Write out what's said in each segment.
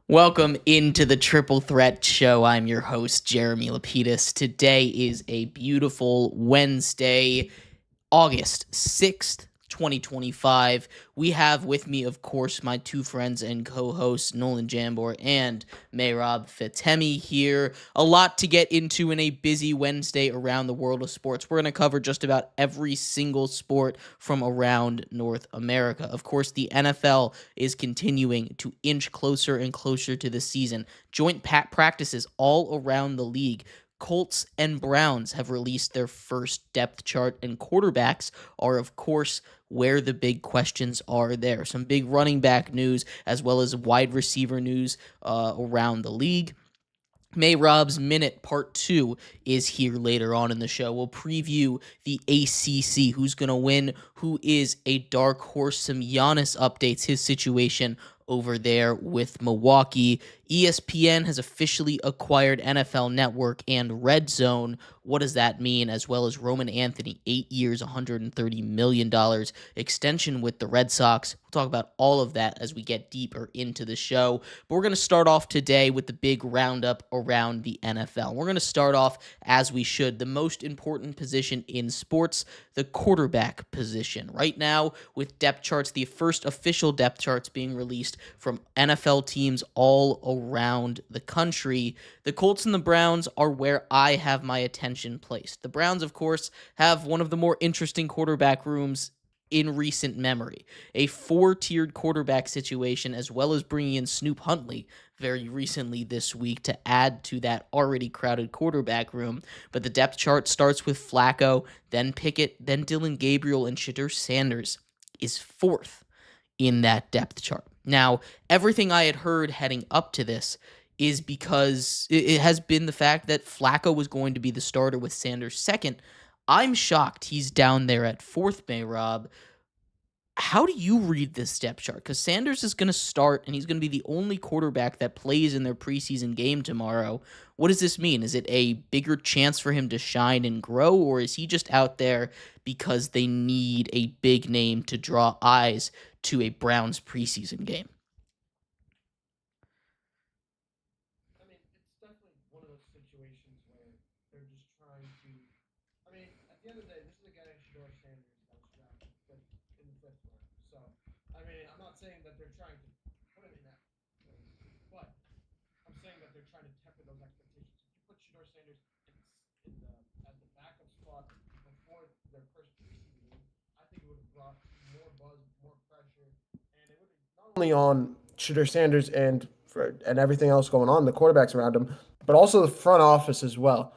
Welcome into the Triple Threat Show. I'm your host, Jeremy Lapidus. Today is a beautiful Wednesday, August 6th, 2025. We have with me, of course, my two friends and co-hosts, Nolan Jambor and Mehrob Fatemi here. A lot to get into in a busy Wednesday around the world of sports. We're going to cover just about every single sport from around North America. Of course, the NFL is continuing to inch closer and closer to the season. Joint practices all around the league. Colts and Browns have released their first depth chart, and quarterbacks are, of course, where the big questions are there. Some big running back news as well as wide receiver news around the league. Mehrob's Minute Part 2 is here later on in the show. We'll preview the ACC, who's going to win, who is a dark horse, some Giannis updates, his situation over there with Milwaukee. ESPN has officially acquired NFL Network and Red Zone. What does that mean? As well as Roman Anthony, 8 years, $130 million extension with the Red Sox. We'll talk about all of that as we get deeper into the show. But we're going to start off today with the big roundup around the NFL. We're going to start off, as we should, the most important position in sports, the quarterback position. Right now, with depth charts, the first official depth charts being released from NFL teams all around the country, the Colts and the Browns are where I have my attention placed. The Browns, of course, have one of the more interesting quarterback rooms in recent memory. A four-tiered quarterback situation, as well as bringing in Snoop Huntley very recently this week to add to that already crowded quarterback room. But the depth chart starts with Flacco, then Pickett, then Dylan Gabriel, and Shedeur Sanders is fourth in that depth chart. Now, everything I had heard heading up to this is because it has been the fact that Flacco was going to be the starter with Sanders second. I'm shocked he's down there at fourth, Mehrob. How do you read this depth chart? Because Sanders is going to start, and he's going to be the only quarterback that plays in their preseason game tomorrow. What does this mean? Is it a bigger chance for him to shine and grow, or is he just out there because they need a big name to draw eyes to a Browns preseason game? I mean, it's definitely one of those situations where they're just trying to. I mean, at the end of the day, this is a guy named Shedeur Sanders that was drafted in the fifth round. So, I mean, I'm not saying that they're trying to put him in that place, but I'm saying that they're trying to temper those expectations. If you put Shedeur Sanders in the as the backup spot before their first preseason game, I think it would have brought more buzz, more pressure, and it would have not only on Shedeur Sanders and everything else going on, the quarterbacks around him, but also the front office as well.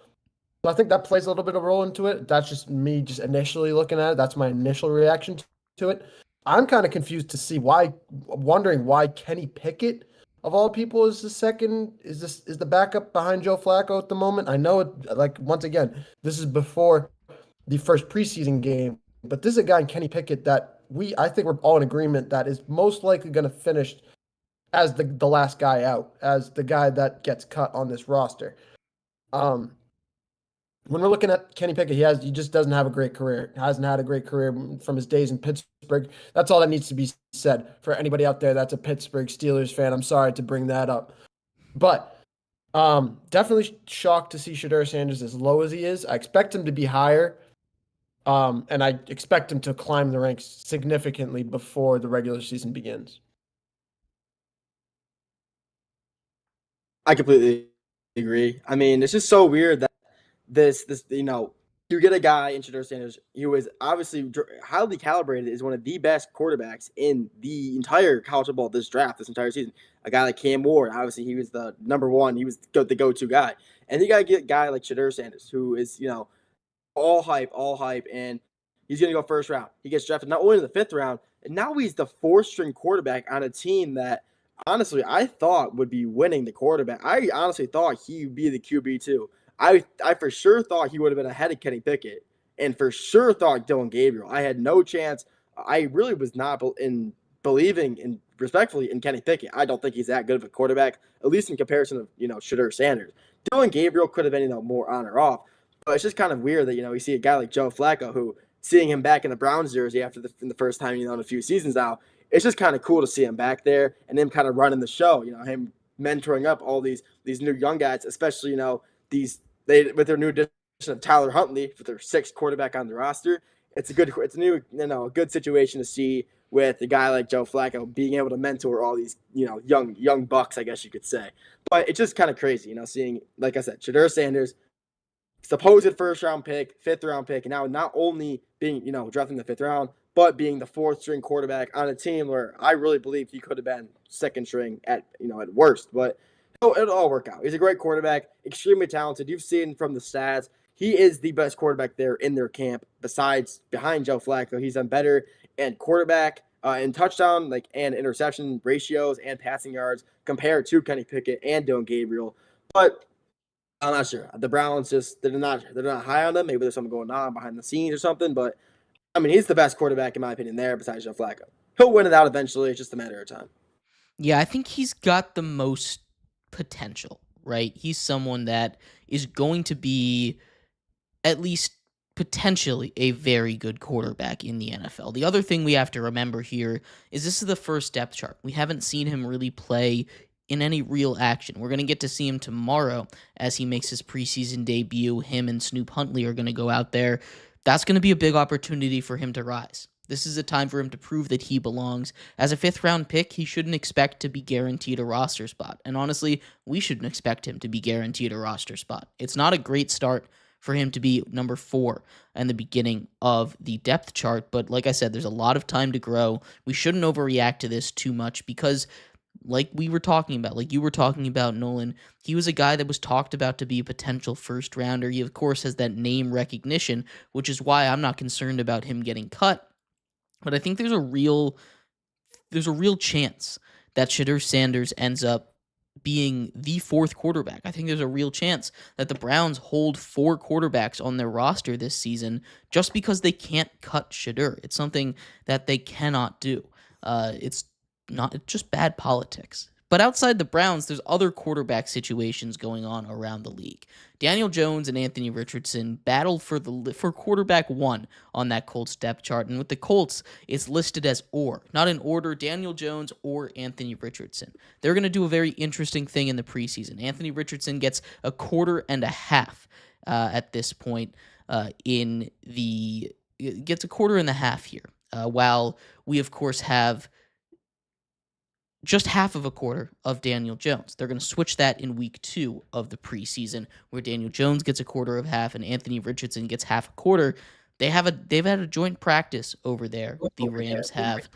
So I think that plays a little bit of a role into it. That's just me just initially looking at it. That's my initial reaction to it. I'm kind of confused to see wondering why Kenny Pickett of all people is is the backup behind Joe Flacco at the moment. I know it, like, once again, this is before the first preseason game, but this is a guy in Kenny Pickett that I think we're all in agreement that is most likely going to finish as the last guy out, as the guy that gets cut on this roster. Um, when we're looking at Kenny Pickett, he just doesn't have a great career. Hasn't had a great career from his days in Pittsburgh. That's all that needs to be said for anybody out there that's a Pittsburgh Steelers fan. I'm sorry to bring that up, but definitely shocked to see Shedeur Sanders as low as he is. I expect him to be higher, and I expect him to climb the ranks significantly before the regular season begins. I completely agree. I mean, it's just so weird that this you get a guy in Shedeur Sanders who is obviously highly calibrated, is one of the best quarterbacks in the entire college football this draft, this entire season. A guy like Cam Ward, obviously he was the number one, he was the go-to guy, and you gotta get a guy like Shedeur Sanders who is all hype, and he's gonna go first round. He gets drafted not only in the fifth round, and now he's the fourth string quarterback on a team that honestly I thought would be winning the quarterback. I honestly thought he would be the QB too. I for sure thought he would have been ahead of Kenny Pickett, and for sure thought Dylan Gabriel. I had no chance. I really was not believing in respectfully in Kenny Pickett. I don't think he's that good of a quarterback, at least in comparison of Shedeur Sanders. Dylan Gabriel could have been more on or off, but it's just kind of weird that you see a guy like Joe Flacco, who seeing him back in the Browns jersey after in the first time in a few seasons now, it's just kind of cool to see him back there and him kind of running the show. Him mentoring up all these new young guys, especially they with their new addition of Tyler Huntley with their sixth quarterback on the roster. It's a good situation to see with a guy like Joe Flacco being able to mentor all these young bucks, I guess you could say. But it's just kind of crazy, seeing, like I said, Shedeur Sanders, supposed first round pick, fifth round pick, and now not only being, drafted in the fifth round, but being the fourth string quarterback on a team where I really believe he could have been second string at worst. But it'll all work out. He's a great quarterback, extremely talented. You've seen from the stats, he is the best quarterback there in their camp. Besides behind Joe Flacco, he's done better in quarterback in touchdown and interception ratios and passing yards compared to Kenny Pickett and Dylan Gabriel. But I'm not sure. The Browns they're not high on them. Maybe there's something going on behind the scenes or something. But I mean, he's the best quarterback in my opinion there, besides Joe Flacco. He'll win it out eventually. It's just a matter of time. Yeah, I think he's got the most potential, right? He's someone that is going to be at least potentially a very good quarterback in the NFL. The other thing we have to remember here is this is the first depth chart. We haven't seen him really play in any real action. We're going to get to see him tomorrow as he makes his preseason debut. Him and Snoop Huntley are going to go out there. That's going to be a big opportunity for him to rise. This is a time for him to prove that he belongs. As a fifth-round pick, he shouldn't expect to be guaranteed a roster spot. And honestly, we shouldn't expect him to be guaranteed a roster spot. It's not a great start for him to be number 4 in the beginning of the depth chart. But like I said, there's a lot of time to grow. We shouldn't overreact to this too much because like you were talking about, Nolan, he was a guy that was talked about to be a potential first rounder. He, of course, has that name recognition, which is why I'm not concerned about him getting cut. But I think there's a real chance that Shedeur Sanders ends up being the fourth quarterback. I think there's a real chance that the Browns hold 4 quarterbacks on their roster this season just because they can't cut Shedeur. It's something that they cannot do. It's just bad politics. But outside the Browns, there's other quarterback situations going on around the league. Daniel Jones and Anthony Richardson battle for quarterback 1 on that Colts depth chart. And with the Colts, it's listed as or. Not in order, Daniel Jones or Anthony Richardson. They're going to do a very interesting thing in the preseason. Anthony Richardson gets a quarter and a half at this point gets a quarter and a half here. While we, of course, have just half of a quarter of Daniel Jones. They're going to switch that in week 2 of the preseason, where Daniel Jones gets a quarter of half and Anthony Richardson gets half a quarter. They've had a joint practice over there. The Rams have.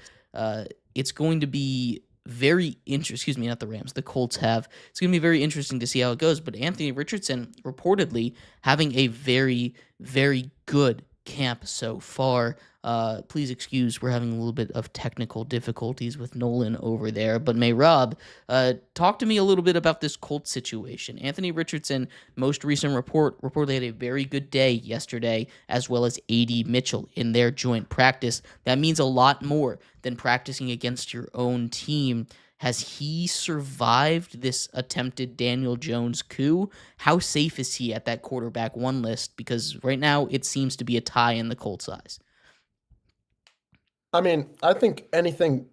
It's going to be very interesting. Not the Rams. The Colts have. It's going to be very interesting to see how it goes. But Anthony Richardson reportedly having a very, very good camp so far. Please excuse, we're having a little bit of technical difficulties with Nolan over there. But Mehrob, talk to me a little bit about this Colts situation. Anthony Richardson, most recent report, reportedly had a very good day yesterday, as well as A.D. Mitchell in their joint practice. That means a lot more than practicing against your own team. Has he survived this attempted Daniel Jones coup? How safe is he at that quarterback 1 list? Because right now it seems to be a tie in the Colts' eyes. I mean, I think anything.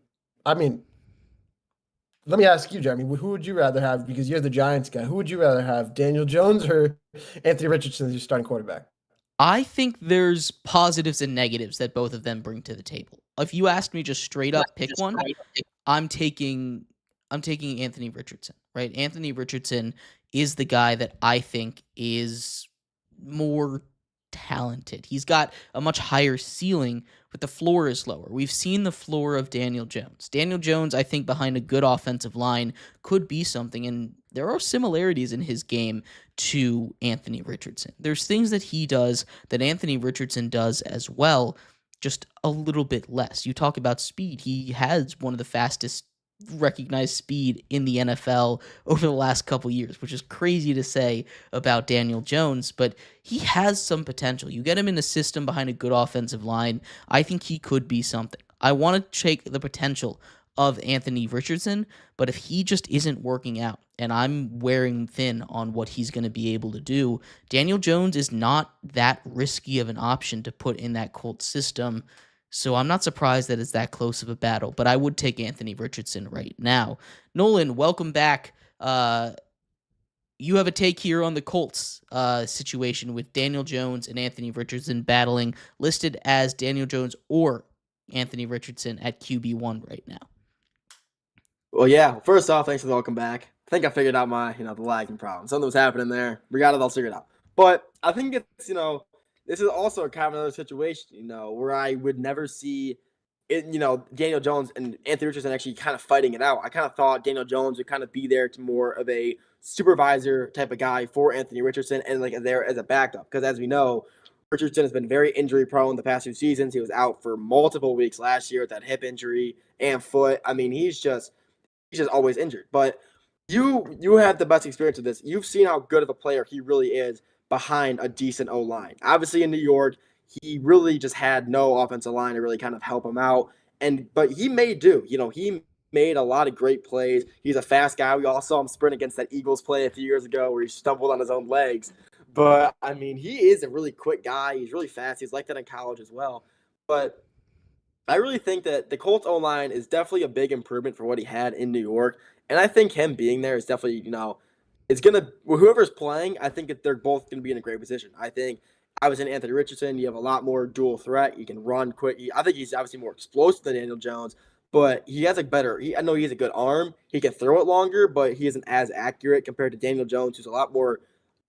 I mean, let me ask you, Jeremy. Who would you rather have? Because you're the Giants guy. Who would you rather have, Daniel Jones or Anthony Richardson as your starting quarterback? I think there's positives and negatives that both of them bring to the table. If you asked me just straight up pick one, I'm taking Anthony Richardson, right? Anthony Richardson is the guy that I think is more talented. He's got a much higher ceiling, but the floor is lower. We've seen the floor of Daniel Jones. Daniel Jones, I think, behind a good offensive line could be something, and there are similarities in his game to Anthony Richardson. There's things that he does that Anthony Richardson does as well, just a little bit less. You talk about speed. He has one of the fastest recognized speed in the NFL over the last couple years, which is crazy to say about Daniel Jones, but he has some potential. You get him in a system behind a good offensive line, I think he could be something. I want to take the potential of Anthony Richardson, but if he just isn't working out and I'm wearing thin on what he's going to be able to do, Daniel Jones is not that risky of an option to put in that Colts system. So I'm not surprised that it's that close of a battle, but I would take Anthony Richardson right now. Nolan, welcome back. You have a take here on the Colts situation with Daniel Jones and Anthony Richardson battling, listed as Daniel Jones or Anthony Richardson at QB1 right now. Well, yeah. First off, thanks for the welcome back. I think I figured out my, the lagging problem. Something was happening there. We got it all figured out. But I think it's, this is also kind of another situation, where I would never see it, Daniel Jones and Anthony Richardson actually kind of fighting it out. I kind of thought Daniel Jones would kind of be there to more of a supervisor type of guy for Anthony Richardson and like there as a backup. Because as we know, Richardson has been very injury prone the past 2 seasons. He was out for multiple weeks last year with that hip injury and foot. I mean, he's just always injured. But you have the best experience with this. You've seen how good of a player he really is behind a decent O line. Obviously in New York, he really just had no offensive line to really kind of help him out. But he may do. He made a lot of great plays. He's a fast guy. We all saw him sprint against that Eagles play a few years ago where he stumbled on his own legs. But I mean, he is a really quick guy. He's really fast. He's like that in college as well. But I really think that the Colts O-line is definitely a big improvement for what he had in New York. And I think him being there is definitely, it's going to, whoever's playing, I think that they're both going to be in a great position. I think, obviously, in Anthony Richardson, you have a lot more dual threat. You can run quick. I think he's obviously more explosive than Daniel Jones, but he has I know he has a good arm. He can throw it longer, but he isn't as accurate compared to Daniel Jones, who's a lot more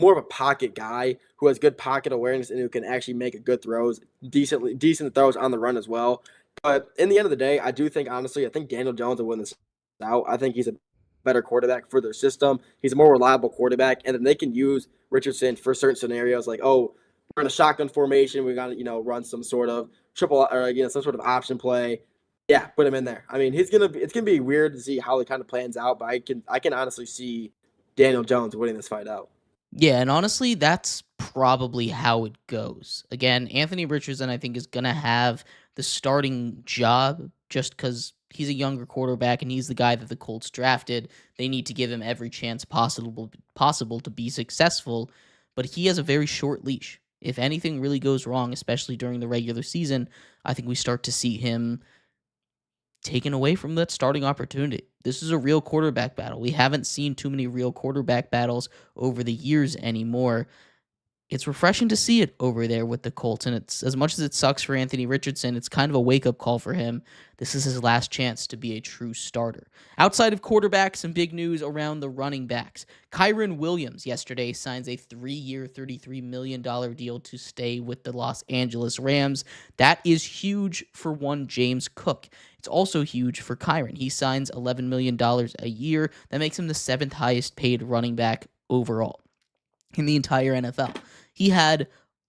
of a pocket guy who has good pocket awareness and who can actually make a good throws, decent throws on the run as well. But in the end of the day, I do think, honestly, I think Daniel Jones will win this out. I think he's a better quarterback for their system. He's a more reliable quarterback, and then they can use Richardson for certain scenarios like, oh, we're in a shotgun formation. We got to, run some sort of triple or, some sort of option play. Yeah, put him in there. I mean, it's gonna be weird to see how it kind of plans out, but I can honestly see Daniel Jones winning this fight out. Yeah, and honestly, that's probably how it goes. Again, Anthony Richardson, I think, is going to have the starting job just because he's a younger quarterback and he's the guy that the Colts drafted. They need to give him every chance possible to be successful, but he has a very short leash. If anything really goes wrong, especially during the regular season, I think we start to see him taken away from that starting opportunity. This is a real quarterback battle. We haven't seen too many real quarterback battles over the years anymore. It's refreshing to see it over there with the Colts, and it's as much as it sucks for Anthony Richardson, it's kind of a wake-up call for him. This is his last chance to be a true starter. Outside of quarterbacks, some big news around the running backs. Kyren Williams yesterday signs a 3-year, $33 million deal to stay with the Los Angeles Rams. That is huge for one James Cook. It's also huge for Kyren. He signs $11 million a year. That makes him the 7th highest paid running back overall in the entire NFL. He had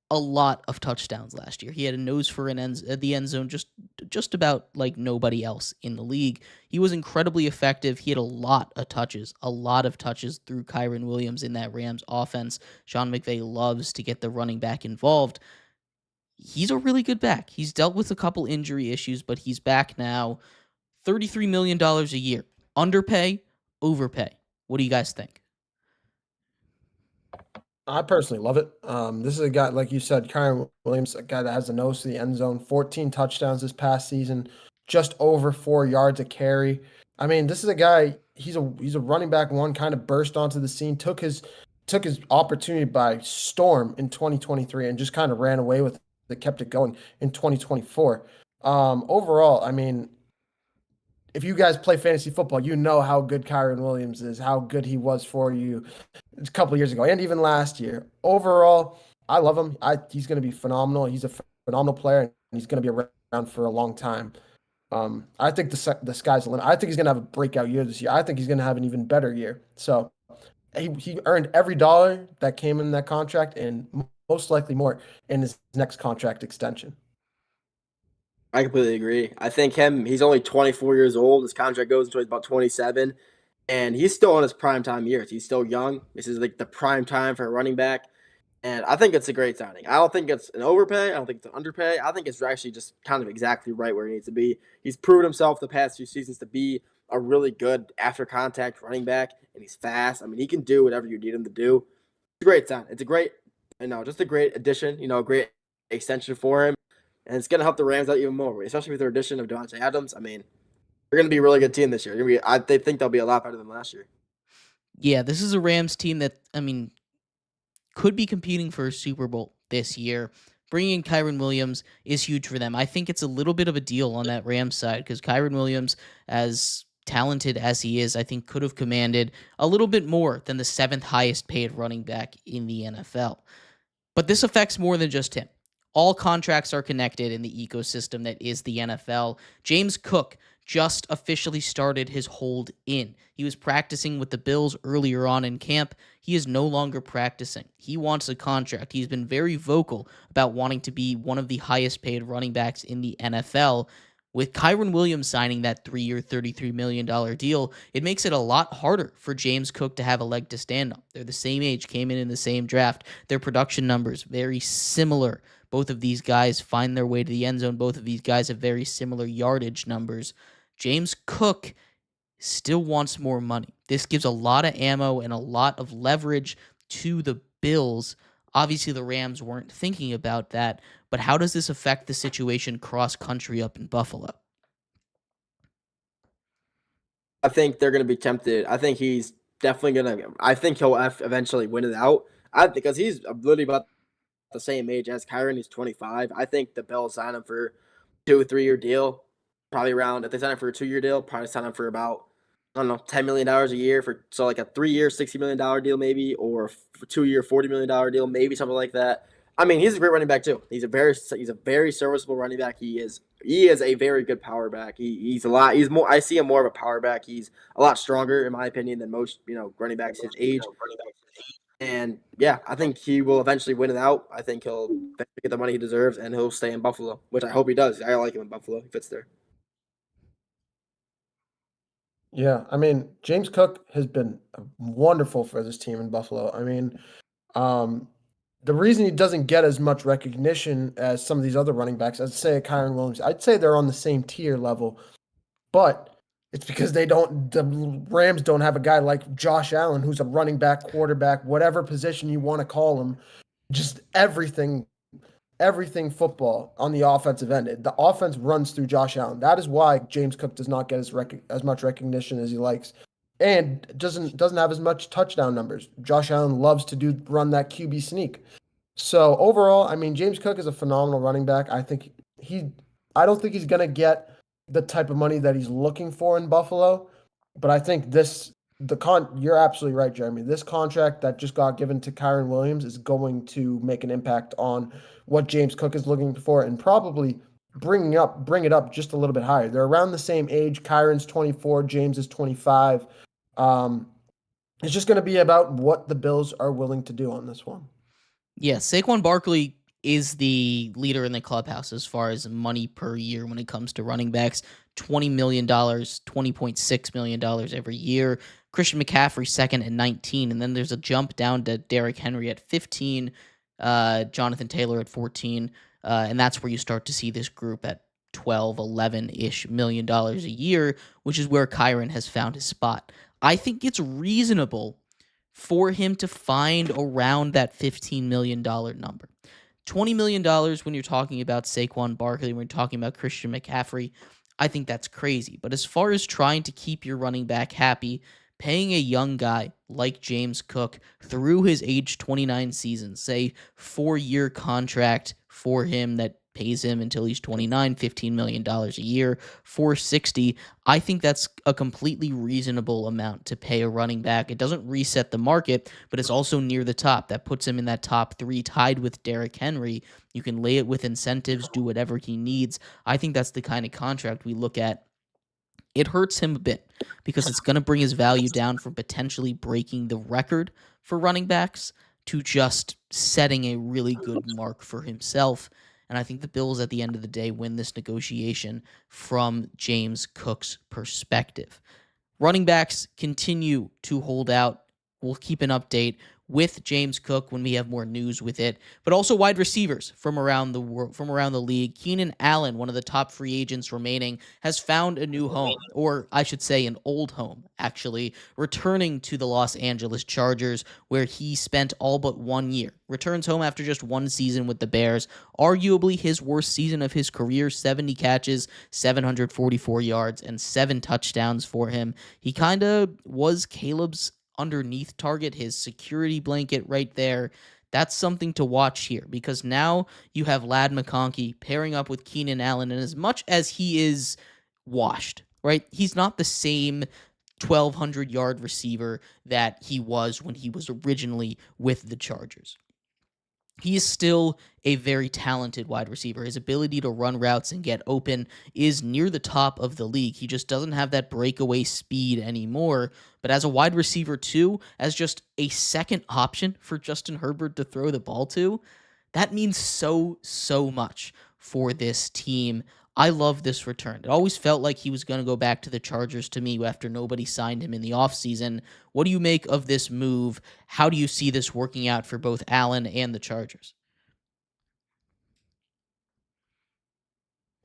a lot of touchdowns last year. He had a nose for the end zone just about like nobody else in the league. He was incredibly effective. He had a lot of touches through Kyren Williams in that Rams offense. Sean McVay loves to get the running back involved. He's a really good back. He's dealt with a couple injury issues, but he's back now. $33 million a year. Underpay, overpay. What do you guys think? I personally love it. This is a guy, like you said, Kyren Williams, a guy that has a nose to the end zone, 14 touchdowns this past season, just over 4 yards a carry. I mean, this is a guy, he's a running back one, kind of burst onto the scene, took his opportunity by storm in 2023 and just kind of ran away with it, kept it going in 2024. Overall, I mean, if you guys play fantasy football, you know how good Kyren Williams is, how good he was for you a couple of years ago and even last year. Overall, I love him. He's going to be phenomenal. He's a phenomenal player, and he's going to be around for a long time. I think the sky's the limit. I think he's going to have a breakout year this year. I think he's going to have an even better year. So he earned every dollar that came in that contract and most likely more in his next contract extension. I completely agree. I think he's only 24 years old. His contract goes until he's about 27, and he's still in his prime time years. He's still young. This is like the prime time for a running back, and I think it's a great signing. I don't think it's an overpay. I don't think it's an underpay. I think it's actually just kind of exactly right where he needs to be. He's proven himself the past few seasons to be a really good after contact running back, and he's fast. I mean, he can do whatever you need him to do. It's a great sign. It's a great, just a great addition. A great extension for him. And it's going to help the Rams out even more, especially with their addition of Devontae Adams. I mean, they're going to be a really good team this year. They think they'll be a lot better than last year. Yeah, this is a Rams team that, I mean, could be competing for a Super Bowl this year. Bringing in Kyren Williams is huge for them. I think it's a little bit of a deal on that Rams side because Kyren Williams, as talented as he is, I think could have commanded a little bit more than the seventh highest paid running back in the NFL. But this affects more than just him. All contracts are connected in the ecosystem that is the NFL. James Cook just officially started his hold in. He was practicing with the Bills earlier on in camp. He is no longer practicing. He wants a contract. He's been very vocal about wanting to be one of the highest paid running backs in the NFL. With Kyren Williams signing that 3-year, $33 million deal, it makes it a lot harder for James Cook to have a leg to stand on. They're the same age, came in the same draft. Their production numbers, very similar. Both of these guys find their way to the end zone. Both of these guys have very similar yardage numbers. James Cook still wants more money. This gives a lot of ammo and a lot of leverage to the Bills. Obviously, the Rams weren't thinking about that, but how does this affect the situation cross country up in Buffalo? I think they're going to be tempted. I think he's definitely going to. I think he'll eventually win it out. Because he's literally about the same age as Kyren. He's 25. I think the Bills sign him for 2 or 3 year deal, probably around. If they sign him for a 2 year deal, probably sign him for about, I don't know, $10 million a year for, so like a 3 year $60 million deal maybe, or a 2 year $40 million deal maybe, something like that. I mean, he's a great running back too. He's a very serviceable running back. He is a very good power back. He's a lot. He's more. I see him more of a power back. He's a lot stronger in my opinion than most running backs his age. And yeah, I think he will eventually win it out. I think he'll get the money he deserves, and he'll stay in Buffalo, which I hope he does. I like him in Buffalo. He fits there. Yeah, I mean, James Cook has been wonderful for this team in Buffalo. I mean, um, the reason he doesn't get as much recognition as some of these other running backs, I'd say Kyren Williams, I'd say they're on the same tier level, but it's because the Rams don't have a guy like Josh Allen, who's a running back, quarterback, whatever position you want to call him, just everything football on the offensive end. The offense runs through Josh Allen. That is why James Cook does not get as much recognition as he likes, and doesn't have as much touchdown numbers. Josh Allen loves to run that QB sneak. So overall, I mean, James Cook is a phenomenal running back. I don't think he's gonna get the type of money that he's looking for in Buffalo, but I think you're absolutely right, Jeremy. This contract that just got given to Kyren Williams is going to make an impact on what James Cook is looking for, and probably bring it up just a little bit higher. They're around the same age. Kyren's 24, James is 25. Um, it's just going to be about what the Bills are willing to do on this one. Yeah, Saquon Barkley is the leader in the clubhouse as far as money per year when it comes to running backs. $20 million, $20.6 million every year. Christian McCaffrey second at 19, and then there's a jump down to Derrick Henry at 15, Jonathan Taylor at 14, and that's where you start to see this group at 12, 11-ish million dollars a year, which is where Kyren has found his spot. I think it's reasonable for him to find around that $15 million number. $20 million when you're talking about Saquon Barkley, when you're talking about Christian McCaffrey, I think that's crazy. But as far as trying to keep your running back happy, paying a young guy like James Cook through his age 29 season, say 4-year contract for him that pays him until he's 29, $15 million a year, $460. I think that's a completely reasonable amount to pay a running back. It doesn't reset the market, but it's also near the top. That puts him in that top 3, tied with Derrick Henry. You can lay it with incentives, do whatever he needs. I think that's the kind of contract we look at. It hurts him a bit because it's going to bring his value down from potentially breaking the record for running backs to just setting a really good mark for himself. And I think the Bills, at the end of the day, win this negotiation from James Cook's perspective. Running backs continue to hold out. We'll keep an update with James Cook when we have more news with it, but also wide receivers from around the world, from around the league. Keenan Allen, one of the top free agents remaining, has found a new home, or I should say an old home, actually, returning to the Los Angeles Chargers, where he spent all but 1 year. Returns home after just 1 season with the Bears, arguably his worst season of his career, 70 catches, 744 yards, and 7 touchdowns for him. He kind of was Caleb's underneath target, his security blanket right there. That's something to watch here because now you have Lad McConkey pairing up with Keenan Allen, and as much as he is washed, right? He's not the same 1,200-yard receiver that he was when he was originally with the Chargers. He is still a very talented wide receiver. His ability to run routes and get open is near the top of the league. He just doesn't have that breakaway speed anymore. But as a wide receiver, too, as just a second option for Justin Herbert to throw the ball to, that means so, so much for this team. I love this return. It always felt like he was going to go back to the Chargers to me after nobody signed him in the offseason. What do you make of this move? How do you see this working out for both Allen and the Chargers?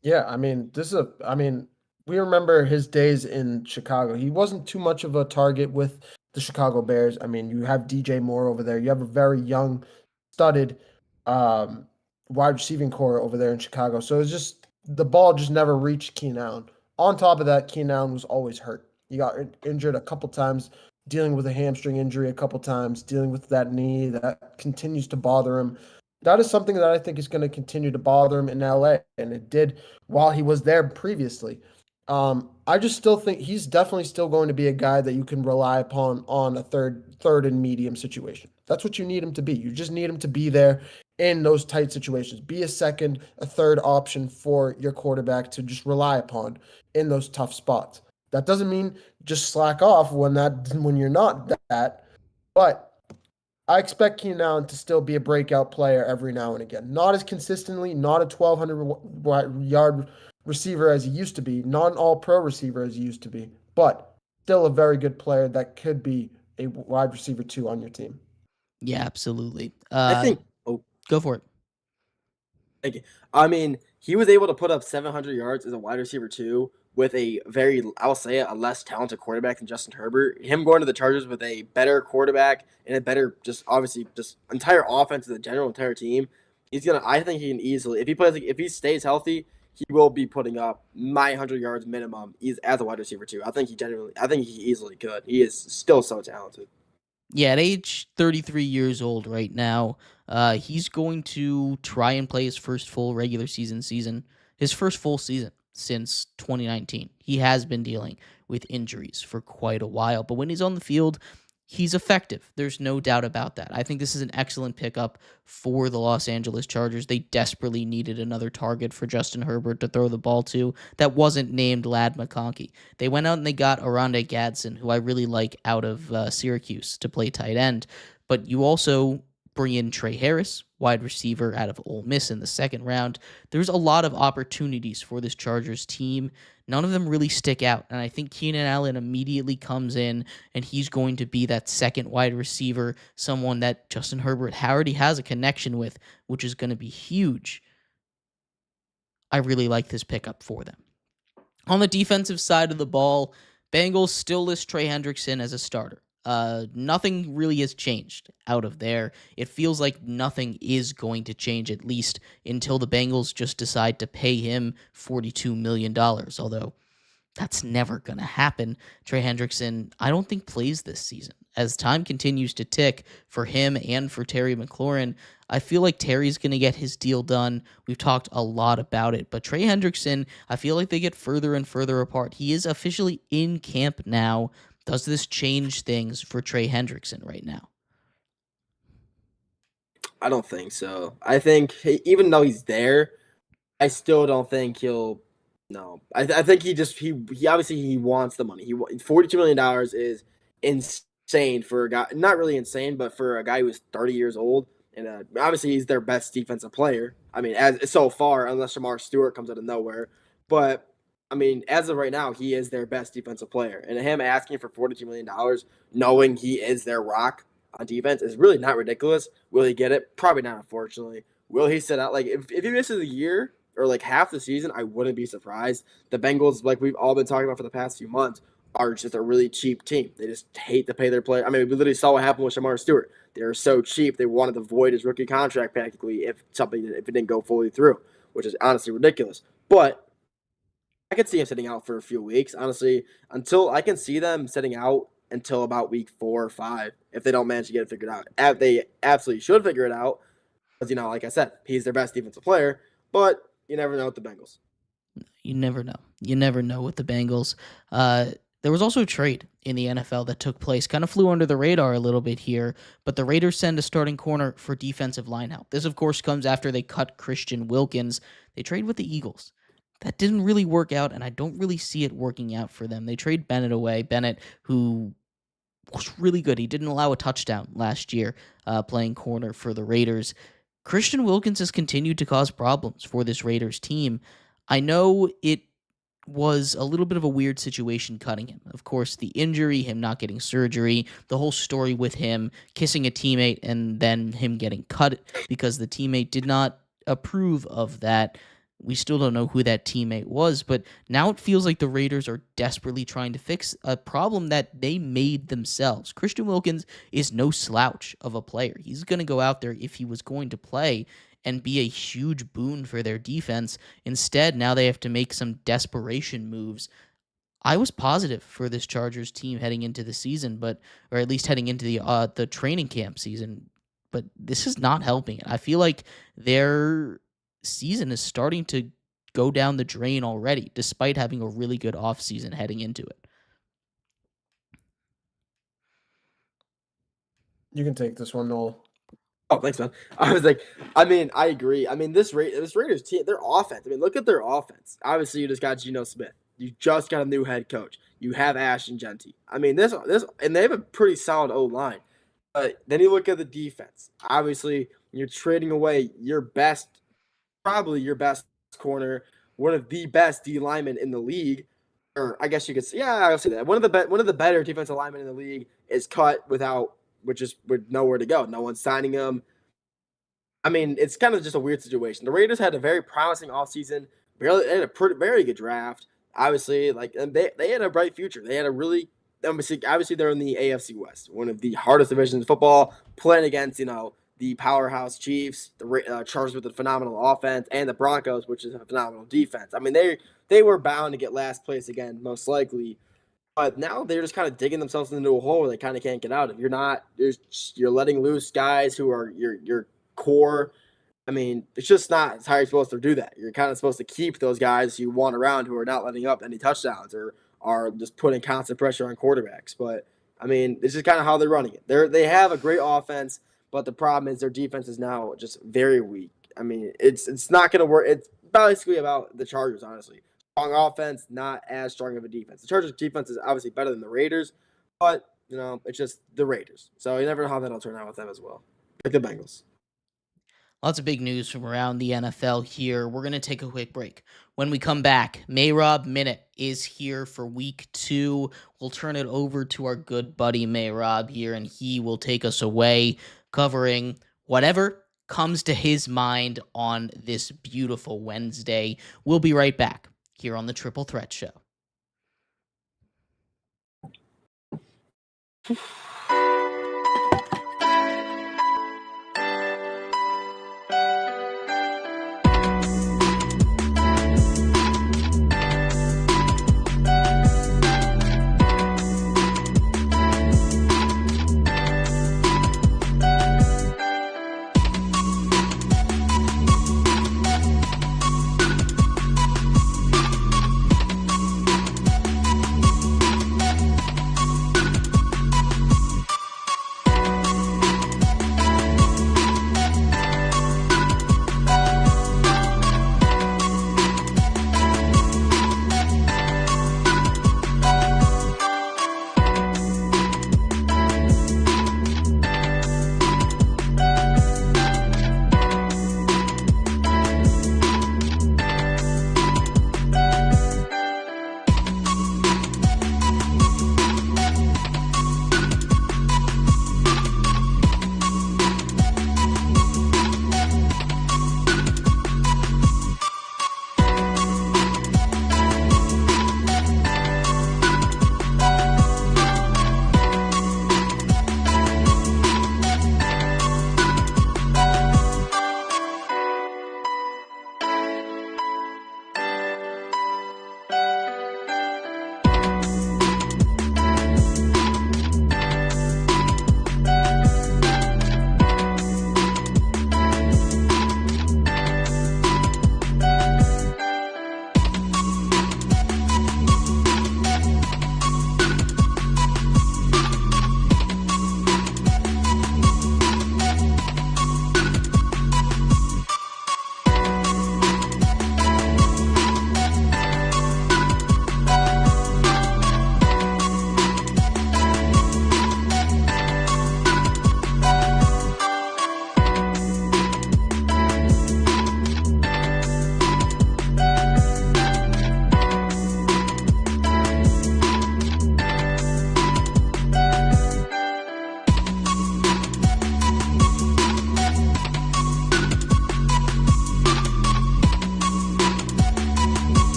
Yeah, we remember his days in Chicago. He wasn't too much of a target with the Chicago Bears. I mean, you have DJ Moore over there. You have a very young, studded um, wide receiving core over there in Chicago. So it's just the ball just never reached Keenan Allen. On top of that, Keenan Allen was always hurt. He got injured a couple times, dealing with a hamstring injury a couple times, dealing with that knee that continues to bother him. That is something that I think is going to continue to bother him in LA, and it did while he was there previously. I just still think he's definitely still going to be a guy that you can rely upon on a third and medium situation. That's what you need him to be. You just need him to be there in those tight situations. Be a second, a third option for your quarterback to just rely upon in those tough spots. That doesn't mean just slack off when you're not that, but I expect Keenan Allen to still be a breakout player every now and again. Not as consistently, not a 1,200-yard receiver as he used to be, not an all-pro receiver as he used to be, but still a very good player that could be a wide receiver too on your team. Yeah, absolutely. I think. Oh, Go for it. thank you. I mean, he was able to put up 700 yards as a wide receiver too, with a very, I'll say it, a less talented quarterback than Justin Herbert. Him going to the Chargers with a better quarterback and a better, just obviously, just entire offense as a general entire team. He's gonna. I think he can easily, if he stays healthy, he will be putting up 900 yards minimum. He's as a wide receiver too. I think he easily could. He is still so talented. Yeah, at age 33 years old right now, he's going to try and play his first full regular season, his first full season since 2019. He has been dealing with injuries for quite a while, but when he's on the field, he's effective. There's no doubt about that. I think this is an excellent pickup for the Los Angeles Chargers. They desperately needed another target for Justin Herbert to throw the ball to that wasn't named Lad McConkey. They went out and they got Oronde Gadsden, who I really like out of Syracuse, to play tight end. But you also bring in Trey Harris, wide receiver out of Ole Miss in the second round. There's a lot of opportunities for this Chargers team. None of them really stick out. And I think Keenan Allen immediately comes in and he's going to be that second wide receiver, someone that Justin Herbert already has a connection with, which is going to be huge. I really like this pickup for them. On the defensive side of the ball, Bengals still list Trey Hendrickson as a starter. Nothing really has changed out of there. It feels like nothing is going to change, at least until the Bengals just decide to pay him $42 million, although that's never going to happen. Trey Hendrickson, I don't think, plays this season. As time continues to tick for him and for Terry McLaurin, I feel like Terry's going to get his deal done. We've talked a lot about it, but Trey Hendrickson, I feel like they get further and further apart. He is officially in camp now. Does this change things for Trey Hendrickson right now? I don't think so. I think even though he's there, I still don't think he'll. No, I think he obviously he wants the money. $42 million is insane for a guy. Not really insane, but for a guy who's 30 years old, and obviously he's their best defensive player. I mean, as so far, unless Shamar Stewart comes out of nowhere, but I mean, as of right now, he is their best defensive player, and him asking for $42 million, knowing he is their rock on defense, is really not ridiculous. Will he get it? Probably not, unfortunately. Will he sit out? Like, if he misses a year or like half the season, I wouldn't be surprised. The Bengals, like we've all been talking about for the past few months, are just a really cheap team. They just hate to pay their player. I mean, we literally saw what happened with Shamar Stewart. They were so cheap, they wanted to void his rookie contract practically if it didn't go fully through, which is honestly ridiculous. But I could see him sitting out for a few weeks, honestly, until I can see them sitting out until about week 4 or 5 if they don't manage to get it figured out. They absolutely should figure it out because, like I said, he's their best defensive player, but you never know with the Bengals. You never know. You never know with the Bengals. There was also a trade in the NFL that took place. Kind of flew under the radar a little bit here, but the Raiders send a starting corner for defensive line help. This, of course, comes after they cut Christian Wilkins. They trade with the Eagles. That didn't really work out, and I don't really see it working out for them. They trade Bennett away. Bennett, who was really good. He didn't allow a touchdown last year playing corner for the Raiders. Christian Wilkins has continued to cause problems for this Raiders team. I know it was a little bit of a weird situation cutting him. Of course, the injury, him not getting surgery, the whole story with him kissing a teammate and then him getting cut because the teammate did not approve of that. We still don't know who that teammate was, but now it feels like the Raiders are desperately trying to fix a problem that they made themselves. Christian Wilkins is no slouch of a player. He's going to go out there if he was going to play and be a huge boon for their defense. Instead, now they have to make some desperation moves. I was positive for this Chargers team heading into the season, or at least heading into the training camp season, but this is not helping. I feel like their season is starting to go down the drain already, despite having a really good offseason heading into it. You can take this one, Noel. Oh, thanks, man. I agree. This Raiders team, their offense. Look at their offense. Obviously, you just got Geno Smith. You just got a new head coach. You have Ashton Genty. This, and they have a pretty solid O-line. But then you look at the defense. Obviously, you're trading away probably your best corner, one of the best D linemen in the league, or I guess you could say, I'll say that one of the better defensive linemen in the league is cut with nowhere to go. No one's signing him. It's kind of just a weird situation. The Raiders had a very promising offseason. They had a very good draft. Obviously, and they had a bright future. They had a really obviously they're in the AFC West, one of the hardest divisions in football, playing against the powerhouse Chiefs, the Chargers with a phenomenal offense, and the Broncos, which is a phenomenal defense. They were bound to get last place again, most likely. But now they're just kind of digging themselves into a hole where they kind of can't get out of. You're letting loose guys who are your core. It's just not how you're supposed to do that. You're kind of supposed to keep those guys you want around who are not letting up any touchdowns or are just putting constant pressure on quarterbacks. But this is kind of how they're running it. They have a great offense. But the problem is their defense is now just very weak. It's not going to work. It's basically about the Chargers, honestly. Strong offense, not as strong of a defense. The Chargers' defense is obviously better than the Raiders, but, it's just the Raiders. So you never know how that'll turn out with them as well. Like the Bengals. Lots of big news from around the NFL here. We're going to take a quick break. When we come back, Mehrob Minute is here for week 2. We'll turn it over to our good buddy Mehrob here, and he will take us away covering whatever comes to his mind on this beautiful Wednesday. We'll be right back here on the Triple Threat Show.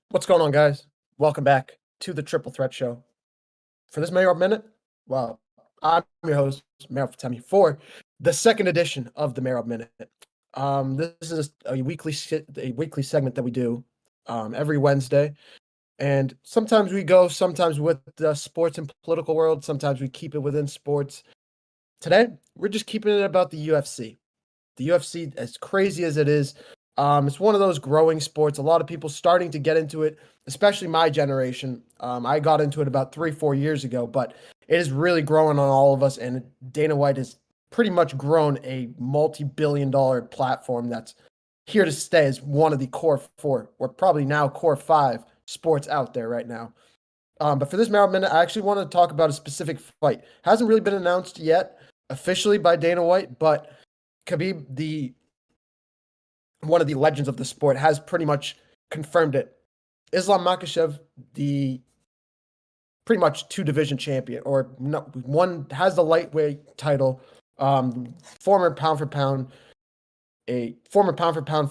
What's going on, guys? Welcome back to the Triple Threat Show. For this Mehrob Minute, well, I'm your host, Mehrob Fatemi, for the second edition of the Mehrob Minute. This is a weekly segment that we do every Wednesday. And sometimes we go, sometimes with the sports and political world, sometimes we keep it within sports. Today, we're just keeping it about the UFC. The UFC, as crazy as it is, it's one of those growing sports. A lot of people starting to get into it, especially my generation. I got into it about 3-4 years ago, but it is really growing on all of us. And Dana White has pretty much grown a multi-billion-dollar platform that's here to stay as one of the core 4, or probably now core 5 sports out there right now. But for this Mehrob Minute, I actually want to talk about a specific fight. Hasn't really been announced yet officially by Dana White, but Khabib, one of the legends of the sport, has pretty much confirmed it. Islam Makhachev, the pretty much 2-division champion, or no, one has the lightweight title, former pound for pound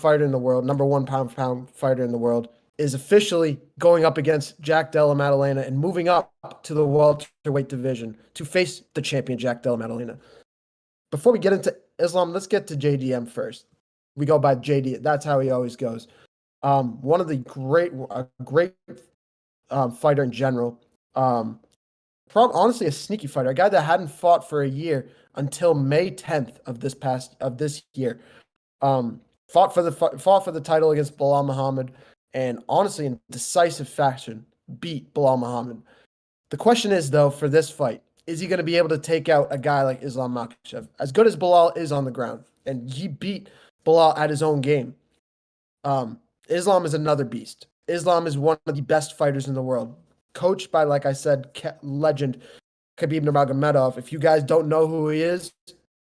fighter in the world, number 1 pound for pound fighter in the world, is officially going up against Jack Della Maddalena and moving up to the welterweight division to face the champion Jack Della Maddalena. Before we get into Islam, let's get to JDM first. We go by JD. That's how he always goes. One of the great fighter in general. Honestly, a sneaky fighter, a guy that hadn't fought for a year until May 10th of this year. Fought for the title against Bilal Muhammad, and honestly, in decisive fashion, beat Bilal Muhammad. The question is, though, for this fight, is he going to be able to take out a guy like Islam Makhachev? As good as Bilal is on the ground, and he beat Bilal at his own game, Islam is another beast. Islam is one of the best fighters in the world, coached by, like I said, legend Khabib Nurmagomedov. If you guys don't know who he is,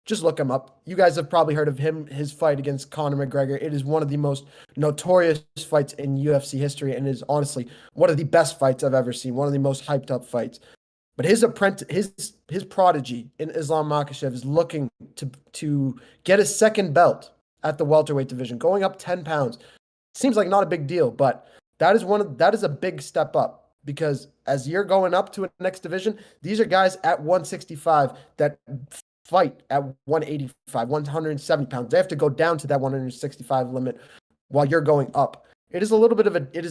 just look him up. You guys have probably heard of his fight against Conor McGregor. It is one of the most notorious fights in UFC history, and is honestly one of the best fights I've ever seen, one of the most hyped up fights. But his prodigy in Islam Makhachev is looking to get his second belt at the welterweight division, going up 10 pounds. Seems like not a big deal, but that is a big step up, because as you're going up to a next division, these are guys at 165 that fight at 185, 170 pounds. They have to go down to that 165 limit while you're going up. It is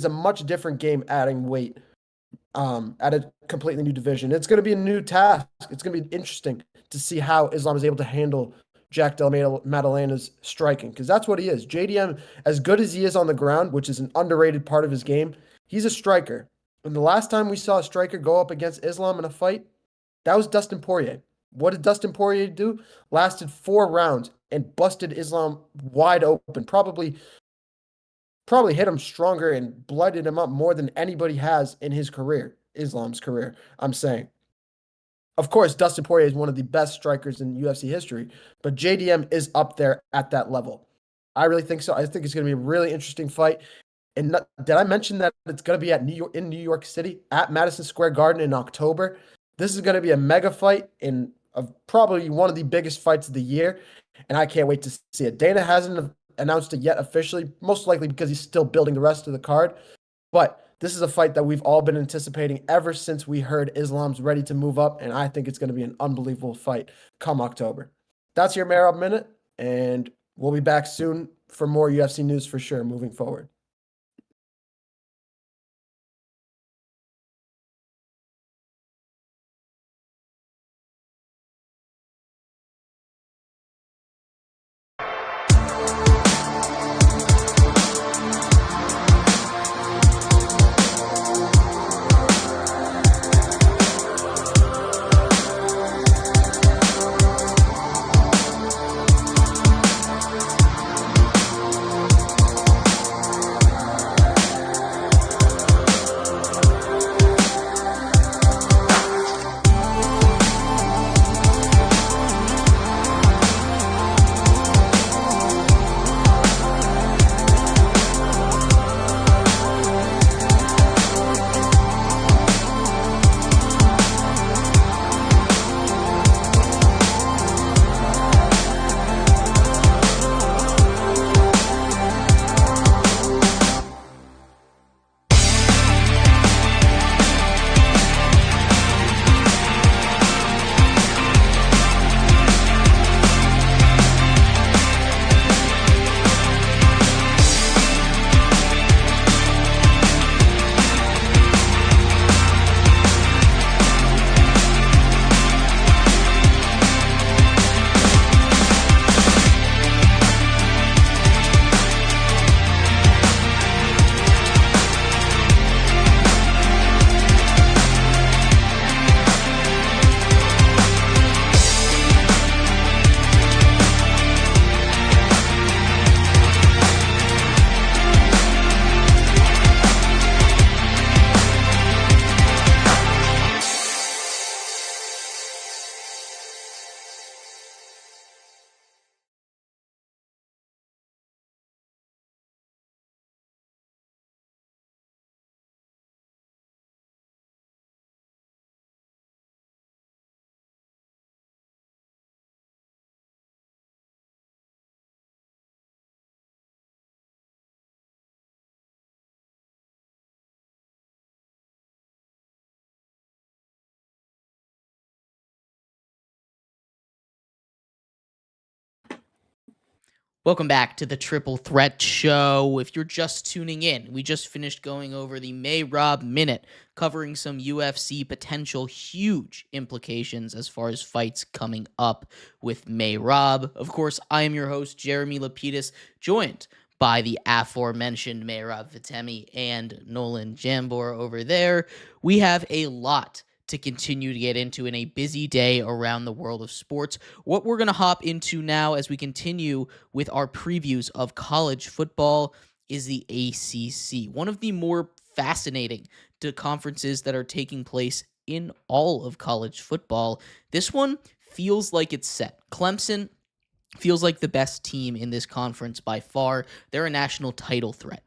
a much different game adding weight at a completely new division. It's going to be a new task. It's going to be interesting to see how Islam is able to handle Jack Della Maddalena's striking, because that's what he is. JDM, as good as he is on the ground, which is an underrated part of his game, he's a striker. And the last time we saw a striker go up against Islam in a fight, that was Dustin Poirier. What did Dustin Poirier do? Lasted 4 rounds and busted Islam wide open. Probably hit him stronger and blooded him up more than anybody has in his career, Islam's career, I'm saying. Of course, Dustin Poirier is one of the best strikers in UFC history, but JDM is up there at that level. I really think so. I think it's going to be a really interesting fight. And did I mention that it's going to be in New York City at Madison Square Garden in October? This is going to be a mega fight of probably one of the biggest fights of the year, and I can't wait to see it. Dana hasn't announced it yet officially, most likely because he's still building the rest of the card. But this is a fight that we've all been anticipating ever since we heard Islam's ready to move up, and I think it's going to be an unbelievable fight come October. That's your Mehrob Minute, and we'll be back soon for more UFC news for sure moving forward. Welcome back to the Triple Threat Show. If you're just tuning in, we just finished going over the Mehrob Minute, covering some UFC potential huge implications as far as fights coming up with Mehrob. Of course, I am your host, Jeremy Lapidus, joined by the aforementioned Mehrob Fatemi and Nolan Jambor over there. We have a lot to continue to get into in a busy day around the world of sports. What we're going to hop into now as we continue with our previews of college football is the ACC, one of the more fascinating conferences that are taking place in all of college football. This one feels like it's set. Clemson feels like the best team in this conference by far. They're a national title threat.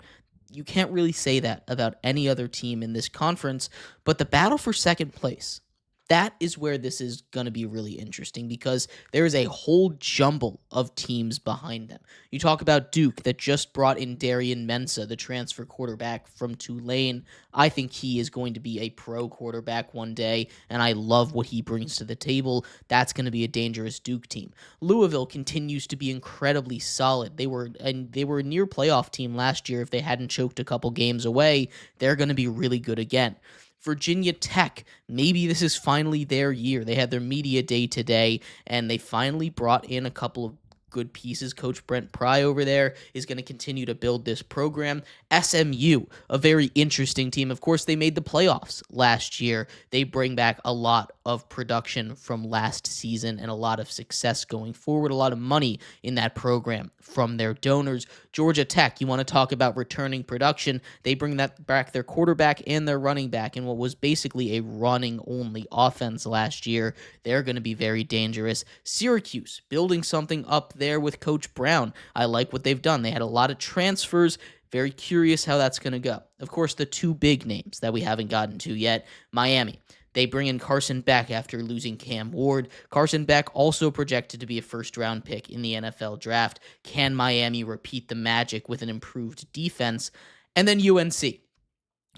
You can't really say that about any other team in this conference, but the battle for second place, that is where this is going to be really interesting because there is a whole jumble of teams behind them. You talk about Duke that just brought in Darian Mensah, the transfer quarterback from Tulane. I think he is going to be a pro quarterback one day, and I love what he brings to the table. That's going to be a dangerous Duke team. Louisville continues to be incredibly solid. They were a near playoff team last year. If they hadn't choked a couple games away, they're going to be really good again. Virginia Tech, maybe this is finally their year. They had their media day today, and they finally brought in a couple of good pieces. Coach Brent Pry over there is going to continue to build this program. SMU, a very interesting team. Of course, they made the playoffs last year. They bring back a lot of production from last season and a lot of success going forward, a lot of money in that program from their donors. Georgia Tech, you want to talk about returning production. They bring that back, their quarterback and their running back in what was basically a running-only offense last year. They're going to be very dangerous. Syracuse, building something up there with Coach Brown. I like what they've done. They had a lot of transfers. Very curious how that's going to go. Of course, the two big names that we haven't gotten to yet, Miami. They bring in Carson Beck after losing Cam Ward. Carson Beck also projected to be a first-round pick in the NFL draft. Can Miami repeat the magic with an improved defense? And then UNC.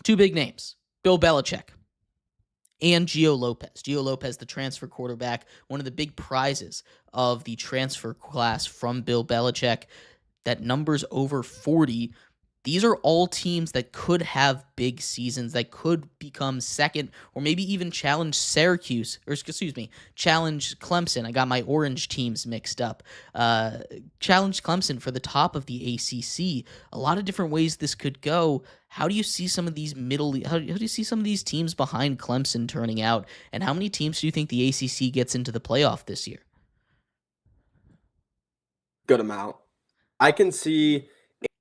Two big names, Bill Belichick and Gio Lopez. Gio Lopez, the transfer quarterback, one of the big prizes of the transfer class from Bill Belichick. That number's over 40. These are all teams that could have big seasons, that could become second or maybe even challenge challenge Clemson. I got my orange teams mixed up. Challenge Clemson for the top of the ACC. A lot of different ways this could go. How do you see some of these how do you see some of these teams behind Clemson turning out? And how many teams do you think the ACC gets into the playoff this year? Good amount. I can see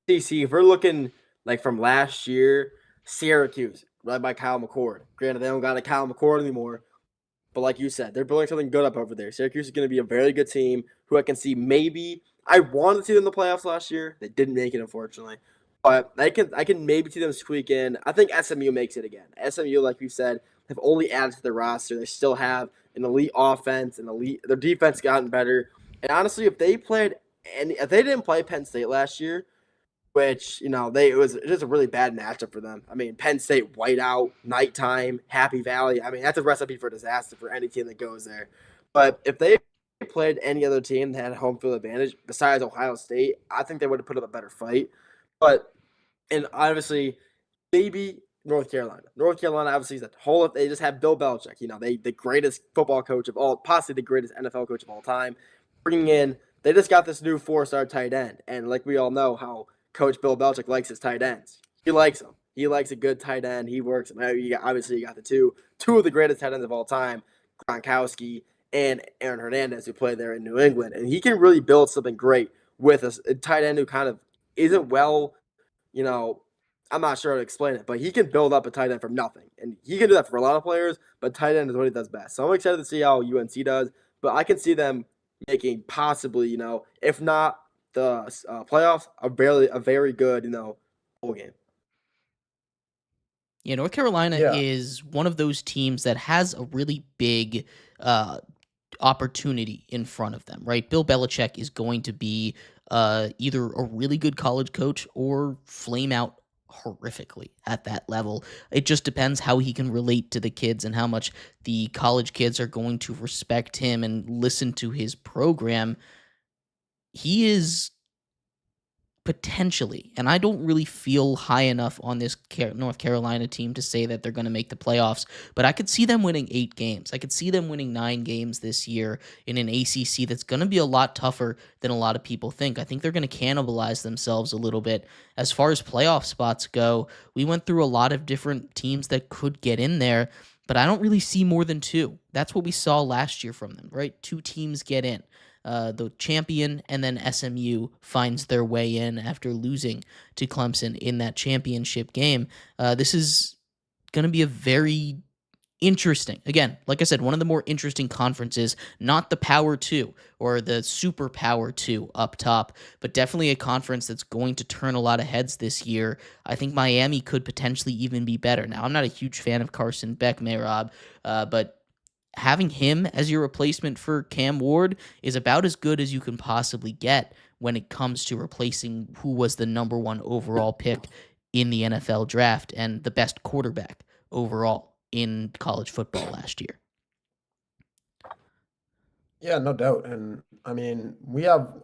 ACC, if we're looking like from last year, Syracuse, led by Kyle McCord. Granted, they don't got a Kyle McCord anymore, but like you said, they're building something good up over there. Syracuse is going to be a very good team who I can see maybe. I wanted to see them in the playoffs last year. They didn't make it, unfortunately. But I can maybe see them squeak in. I think SMU makes it again. SMU, like we said, have only added to their roster. They still have an elite offense, their defense gotten better. And honestly, if they didn't play Penn State last year, which, it was just a really bad matchup for them. I mean, Penn State, whiteout, nighttime, Happy Valley. I mean, that's a recipe for disaster for any team that goes there. But if they played any other team that had home field advantage besides Ohio State, I think they would have put up a better fight. And obviously, maybe North Carolina. North Carolina obviously is they just have Bill Belichick. The greatest football coach of all, possibly the greatest NFL coach of all time. They just got this new 4-star tight end. And like we all know how Coach Bill Belichick likes his tight ends. He likes them. He likes a good tight end. He works them. Obviously, you got the two of the greatest tight ends of all time, Gronkowski and Aaron Hernandez, who play there in New England. And he can really build something great with a tight end who kind of isn't well, I'm not sure how to explain it, but he can build up a tight end from nothing. And he can do that for a lot of players, but tight end is what he does best. So I'm excited to see how UNC does, but I can see them making possibly, if not the playoffs, a very good, bowl game. Yeah, North Carolina is one of those teams that has a really big opportunity in front of them, right? Bill Belichick is going to be either a really good college coach or flame out horrifically at that level. It just depends how he can relate to the kids and how much the college kids are going to respect him and listen to his program. He is Potentially. And I don't really feel high enough on this North Carolina team to say that they're going to make the playoffs, but I could see them winning 8 games. I could see them winning 9 games this year in an ACC that's going to be a lot tougher than a lot of people think. I think they're going to cannibalize themselves a little bit. As far as playoff spots go, we went through a lot of different teams that could get in there, but I don't really see more than 2. That's what we saw last year from them, right? 2 teams get in. The champion, and then SMU finds their way in after losing to Clemson in that championship game. This is going to be a very interesting, again, like I said, one of the more interesting conferences, not the Power 2 or the Super Power 2 up top, but definitely a conference that's going to turn a lot of heads this year. I think Miami could potentially even be better. Now, I'm not a huge fan of Carson Beck, Mehrob, but having him as your replacement for Cam Ward is about as good as you can possibly get when it comes to replacing who was the number 1 overall pick in the NFL draft and the best quarterback overall in college football last year. Yeah, no doubt. And I mean,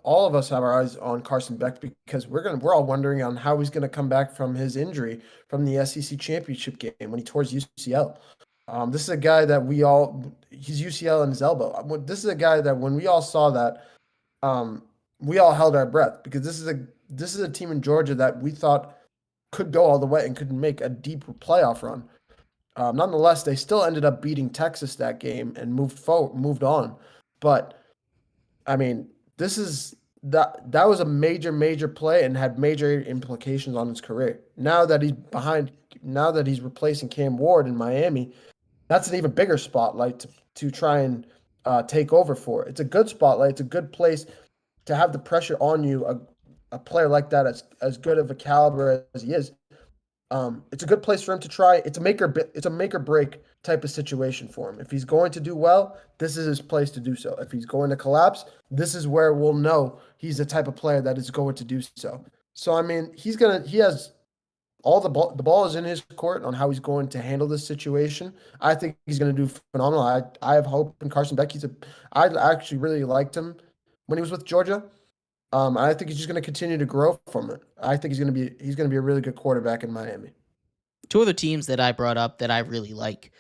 all of us have our eyes on Carson Beck because we're all wondering on how he's gonna come back from his injury from the SEC championship game when he tore his UCL. This is a guy that he's UCL in his elbow. This is a guy that when we all saw that, we all held our breath because this is a team in Georgia that we thought could go all the way and could make a deep playoff run. Nonetheless, they still ended up beating Texas that game and moved on. But I mean, that was a major play and had major implications on his career. Now that he's replacing Cam Ward in Miami, that's an even bigger spotlight to try and take over for. It's a good spotlight. It's a good place to have the pressure on you. A player like that, as good of a caliber as he is, it's a good place for him to try. It's a make or break type of situation for him. If he's going to do well, this is his place to do so. If he's going to collapse, this is where we'll know he's the type of player that is going to do so. So I mean, he has all the ball is in his court on how he's going to handle this situation. I think he's going to do phenomenal. I have hope in Carson Beck. I actually really liked him when he was with Georgia. I think he's just going to continue to grow from it. I think he's going to be a really good quarterback in Miami. 2 other teams that I brought up that I really like,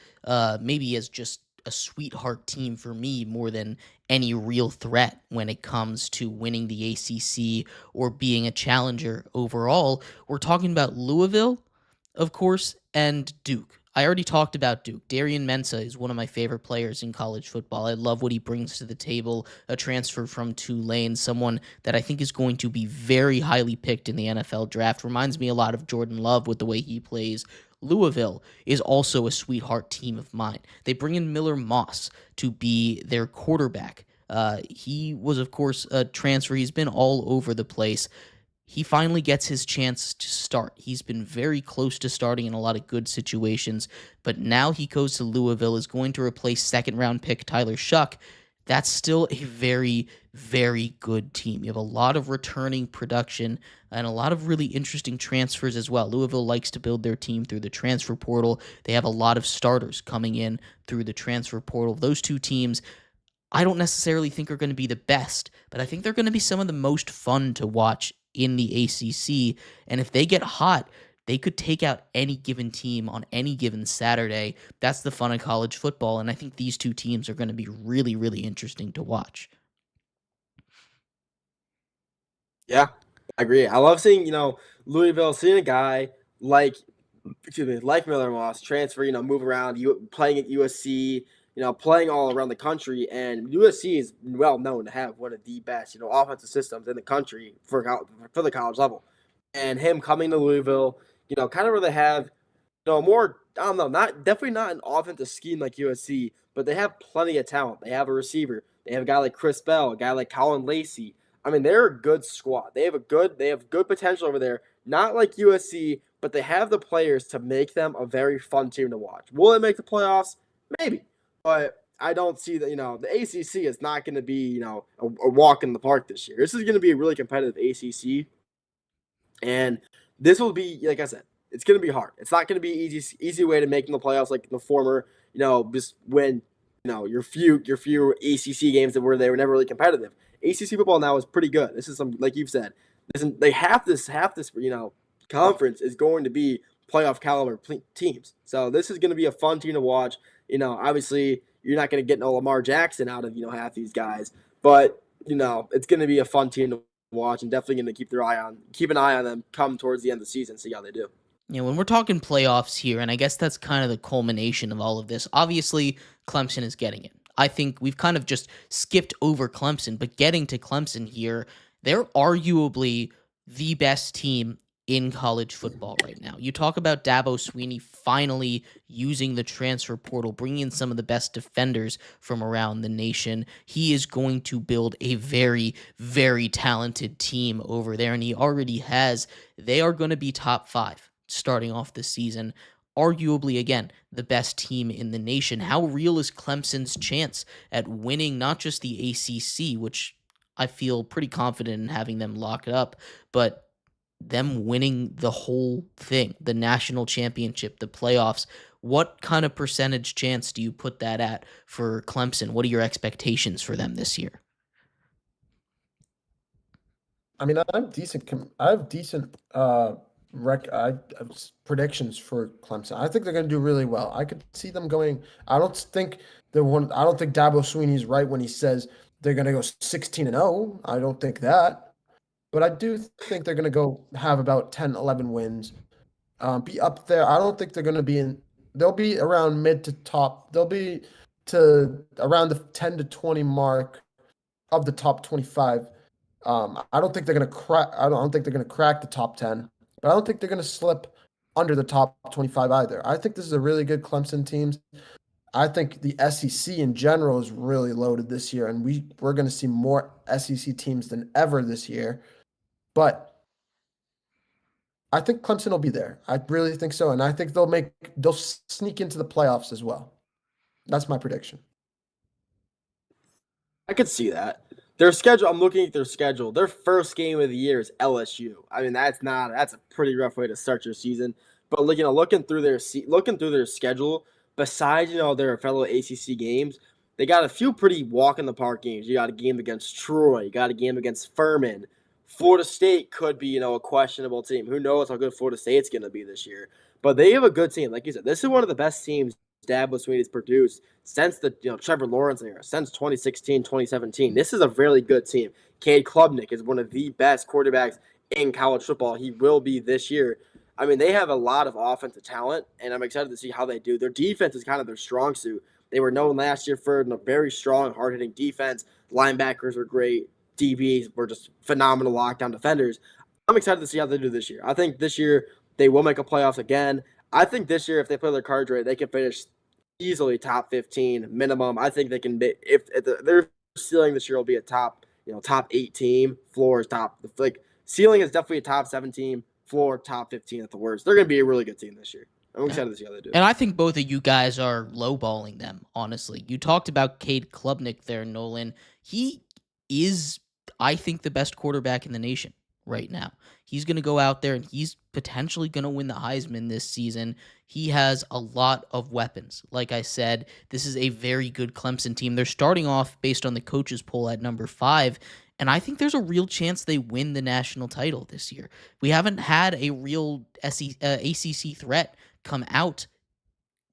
maybe as just a sweetheart team for me more than any real threat when it comes to winning the ACC or being a challenger overall. We're talking about Louisville, of course, and Duke. I already talked about Duke. Darian Mensah is one of my favorite players in college football. I love what he brings to the table, a transfer from Tulane, someone that I think is going to be very highly picked in the NFL draft. Reminds me a lot of Jordan Love with the way he plays. Louisville is also a sweetheart team of mine. They bring in Miller Moss to be their quarterback. He was, of course, a transfer. He's been all over the place. He finally gets his chance to start. He's been very close to starting in a lot of good situations, but now he goes to Louisville, is going to replace second-round pick Tyler Shuck. That's still a very, very good team. You have a lot of returning production and a lot of really interesting transfers as well. Louisville likes to build their team through the transfer portal. They have a lot of starters coming in through the transfer portal. Those 2 teams, I don't necessarily think are going to be the best, but I think they're going to be some of the most fun to watch in the ACC. And if they get hot, they could take out any given team on any given Saturday. That's the fun of college football, and I think these 2 teams are going to be really, really interesting to watch. Yeah, I agree. I love seeing, Louisville, seeing a guy like Miller Moss transfer, move around, playing at USC, playing all around the country. And USC is well known to have one of the best, offensive systems in the country for the college level. And him coming to Louisville, kind of where they have, more, I don't know, definitely not an offensive scheme like USC, but they have plenty of talent. They have a receiver. They have a guy like Chris Bell, a guy like Colin Lacey. I mean, they're a good squad. They have good potential over there. Not like USC, but they have the players to make them a very fun team to watch. Will they make the playoffs? Maybe. But I don't see that, the ACC is not going to be, a walk in the park this year. This is going to be a really competitive ACC. And this will be, like I said, it's going to be hard. It's not going to be easy way to making the playoffs like the former, just win, your few ACC games they were never really competitive. ACC football now is pretty good. This is like you've said, They half this conference is going to be playoff caliber teams. So this is going to be a fun team to watch. Obviously you're not going to get no Lamar Jackson out of half these guys, but it's going to be a fun team to watch, and definitely going to keep an eye on them come towards the end of the season, see how they do. When we're talking playoffs here, and I guess that's kind of the culmination of all of this, obviously Clemson is getting it. I think we've kind of just skipped over Clemson, but getting to Clemson here, they're arguably the best team in college football right now. You talk about Dabo Swinney finally using the transfer portal, bringing in some of the best defenders from around the nation. He is going to build a very, very talented team over there, and he already has. They are going to be top 5 starting off the season. Arguably, again, the best team in the nation. How real is Clemson's chance at winning not just the ACC, which I feel pretty confident in having them lock it up, but them winning the whole thing, the national championship, the playoffs? What kind of percentage chance do you put that at for Clemson? What are your expectations for them this year? I mean, I have decent predictions for Clemson. I think they're going to do really well. I could see them going. I don't think Dabo Swinney's right when he says they're going to go 16-0. I don't think that, but I do think they're going to go have about 10, 11 wins. Be up there. I don't think they're going to be in. They'll be around mid to top. They'll be to around the 10 to 20 mark of the top 25. I don't think they're going to crack. I don't think they're going to crack the top 10. But I don't think they're going to slip under the top 25 either. I think this is a really good Clemson team. I think the SEC in general is really loaded this year, and we're going to see more SEC teams than ever this year. But I think Clemson will be there. I really think so, and I think they'll sneak into the playoffs as well. That's my prediction. I could see that. Their schedule, I'm looking at their schedule. Their first game of the year is LSU. I mean, that's a pretty rough way to start your season. But looking through their schedule, besides their fellow ACC games, they got a few pretty walk in the park games. You got a game against Troy, you got a game against Furman. Florida State could be a questionable team. Who knows how good Florida State's going to be this year? But they have a good team, like you said. This is one of the best teams Dabo Swinney's produced since the Trevor Lawrence era, since 2016, 2017. This is a really good team. Cade Klubnik is one of the best quarterbacks in college football. He will be this year. I mean, they have a lot of offensive talent, and I'm excited to see how they do. Their defense is kind of their strong suit. They were known last year for a very strong, hard-hitting defense. Linebackers were great. DBs were just phenomenal lockdown defenders. I'm excited to see how they do this year. I think this year they will make a playoffs again. I think this year, if they play their cards right, they can finish easily top 15 minimum. I think they can be, if their ceiling this year will be a top 8 team. Floor is top, like ceiling is definitely a top 7 team. Floor top 15 at the worst. They're going to be a really good team this year. I'm excited to see how they do. And I think both of you guys are lowballing them, honestly. You talked about Cade Klubnik there, Nolan. He is, I think, the best quarterback in the nation right now. He's going to go out there and he's potentially going to win the Heisman this season. He has a lot of weapons. Like I said, this is a very good Clemson team. They're starting off based on the coaches poll at number 5, and I think there's a real chance they win the national title this year. We haven't had a real ACC threat come out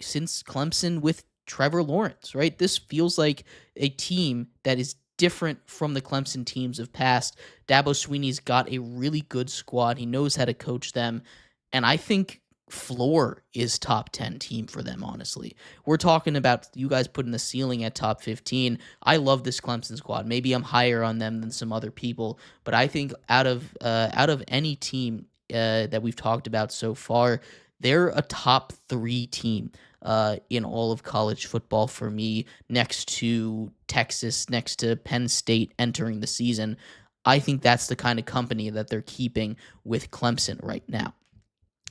since Clemson with Trevor Lawrence, right? This feels like a team that is different from the Clemson teams of past. Dabo Swinney's got a really good squad. He knows how to coach them. And I think floor is top 10 team for them, honestly. We're talking about you guys putting the ceiling at top 15. I love this Clemson squad. Maybe I'm higher on them than some other people, but I think out of any team that we've talked about so far, they're a top 3 team in all of college football for me, next to Texas, next to Penn State entering the season. I think that's the kind of company that they're keeping with Clemson right now.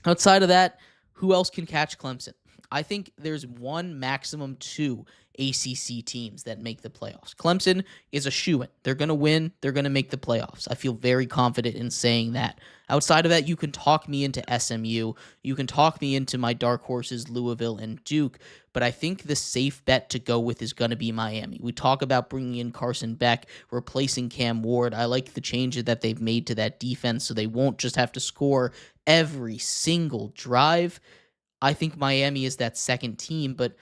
Outside of that, who else can catch Clemson? I think there's one, maximum two ACC teams that make the playoffs. Clemson is a shoo-in. They're going to win. They're going to make the playoffs. I feel very confident in saying that. Outside of that, you can talk me into SMU. You can talk me into my dark horses, Louisville and Duke. But I think the safe bet to go with is going to be Miami. We talk about bringing in Carson Beck, replacing Cam Ward. I like the changes that they've made to that defense so they won't just have to score every single drive. I think Miami is that second team, but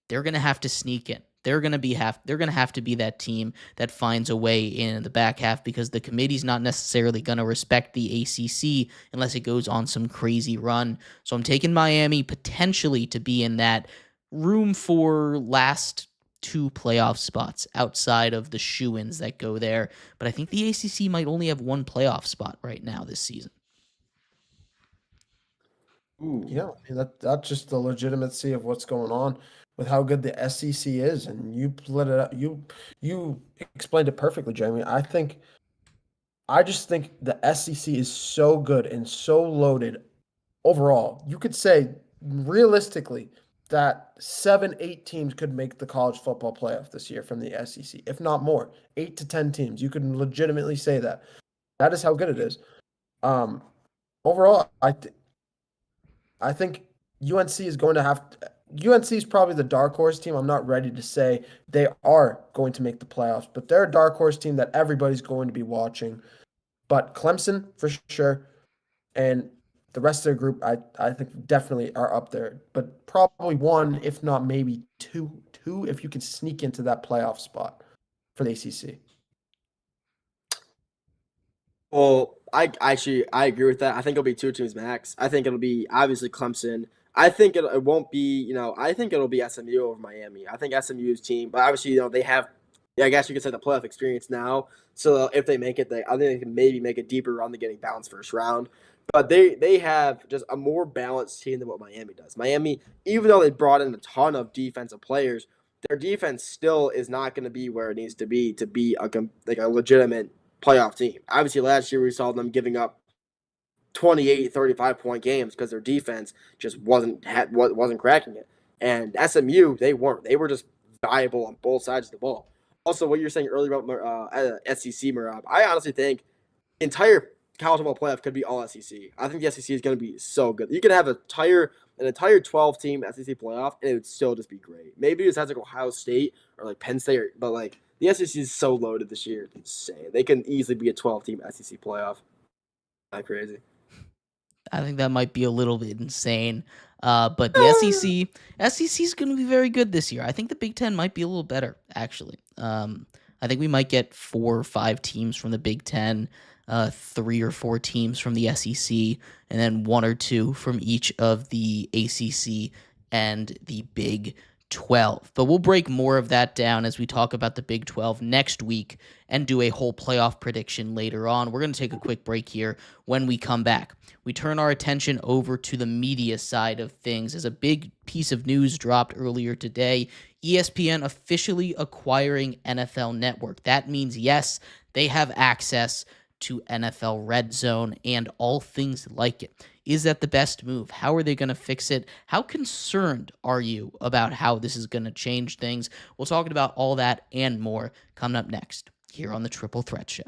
they're going to have to sneak in. They're going to have to be that team that finds a way in the back half because the committee's not necessarily going to respect the ACC unless it goes on some crazy run. So I'm taking Miami potentially to be in that room for last two playoff spots outside of the shoo-ins that go there. But I think the ACC might only have one playoff spot right now this season. Ooh. Yeah, I mean, that's just the legitimacy of what's going on with how good the SEC is, and you let it out. You explained it perfectly, Jeremy. I just think the SEC is so good and so loaded overall. You could say realistically that 7-8 teams could make the college football playoff this year from the SEC, if not more. 8 to 10 teams. You could legitimately say that. That is how good it is. Overall, I think UNC is going to have UNC is probably the dark horse team. I'm not ready to say they are going to make the playoffs, but they're a dark horse team that everybody's going to be watching. But Clemson for sure, and the rest of their group, I think definitely are up there. But probably one, if not maybe two, if you can sneak into that playoff spot for the ACC. Well, I agree with that. I think it'll be two teams max. I think it'll be obviously Clemson. I think it won't be, I think it'll be SMU over Miami. I think SMU's team, but obviously, they have, I guess you could say the playoff experience now. So if they make it, I think they can maybe make a deeper run to getting bounced first round. But they have just a more balanced team than what Miami does. Miami, even though they brought in a ton of defensive players, their defense still is not going to be where it needs to be a legitimate playoff team. Obviously, last year we saw them giving up 28, 35-point games because their defense just wasn't cracking it. And SMU, they weren't. They were just viable on both sides of the ball. Also, what you're saying earlier about SEC, Mehrob, I honestly think entire college football playoff could be all SEC. I think the SEC is going to be so good. You could have an entire 12-team SEC playoff, and it would still just be great. Maybe it has like Ohio State or like Penn State, but like the SEC is so loaded this year. It's insane. They can easily be a 12-team SEC playoff. Not crazy. I think that might be a little bit insane. But the SEC is going to be very good this year. I think the Big Ten might be a little better, actually. I think we might get 4 or 5 teams from the Big Ten, 3 or 4 teams from the SEC, and then 1 or 2 from each of the ACC and the Big 12. But we'll break more of that down as we talk about the Big 12 next week and do a whole playoff prediction later on. We're going to take a quick break here. When we come back, we turn our attention over to the media side of things as a big piece of news dropped earlier today. ESPN officially acquiring NFL Network. That means, yes, they have access to NFL Red Zone and all things like it. Is that the best move? How are they going to fix it? How concerned are you about how this is going to change things? We'll talk about all that and more coming up next here on the Triple Threat Show.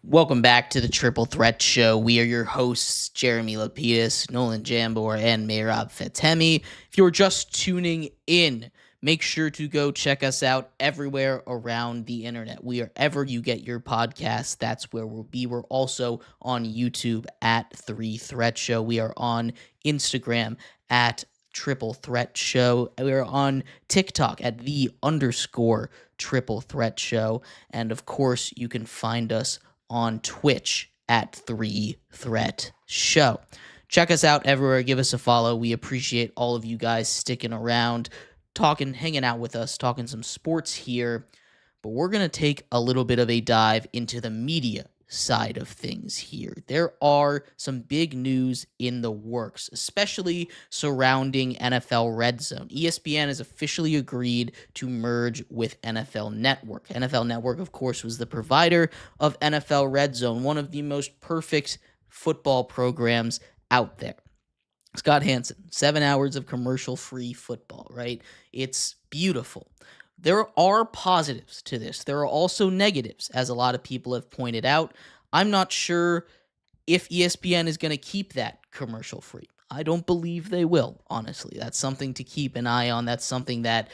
Welcome back to the Triple Threat Show. We are your hosts, Jeremy Lapidus, Nolan Jambor, and Mehrob Fatemi. If you're just tuning in, make sure to go check us out everywhere around the internet. Wherever you get your podcasts, that's where we'll be. We're also on YouTube at 3 Threat Show. We are on Instagram at Triple Threat Show. We are on TikTok at _Triple Threat Show. And of course, you can find us on Twitch at 3 Threat Show. Check us out everywhere. Give us a follow. We appreciate all of you guys sticking around, hanging out with us, talking some sports here. But we're going to take a little bit of a dive into the media side of things here. There are some big news in the works, especially surrounding NFL Red Zone. ESPN has officially agreed to merge with NFL Network. NFL Network, of course, was the provider of NFL Red Zone, one of the most perfect football programs out there. Scott Hansen, 7 hours of commercial-free football, right? It's beautiful. There are positives to this. There are also negatives, as a lot of people have pointed out. I'm not sure if ESPN is going to keep that commercial-free. I don't believe they will, honestly. That's something to keep an eye on. That's something that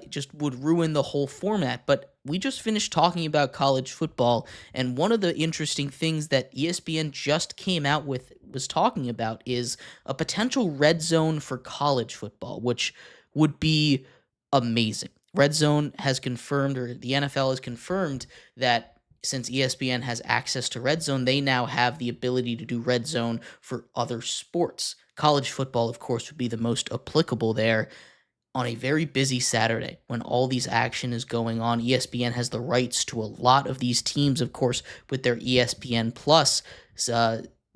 just would ruin the whole format. But we just finished talking about college football, and one of the interesting things that ESPN just came out with was talking about is a potential red zone for college football, which would be amazing. Red Zone has confirmed, or the NFL has confirmed, that since ESPN has access to Red Zone, they now have the ability to do Red Zone for other sports. College football, of course, would be the most applicable there. On a very busy Saturday when all these action is going on, ESPN has the rights to a lot of these teams, of course, with their ESPN Plus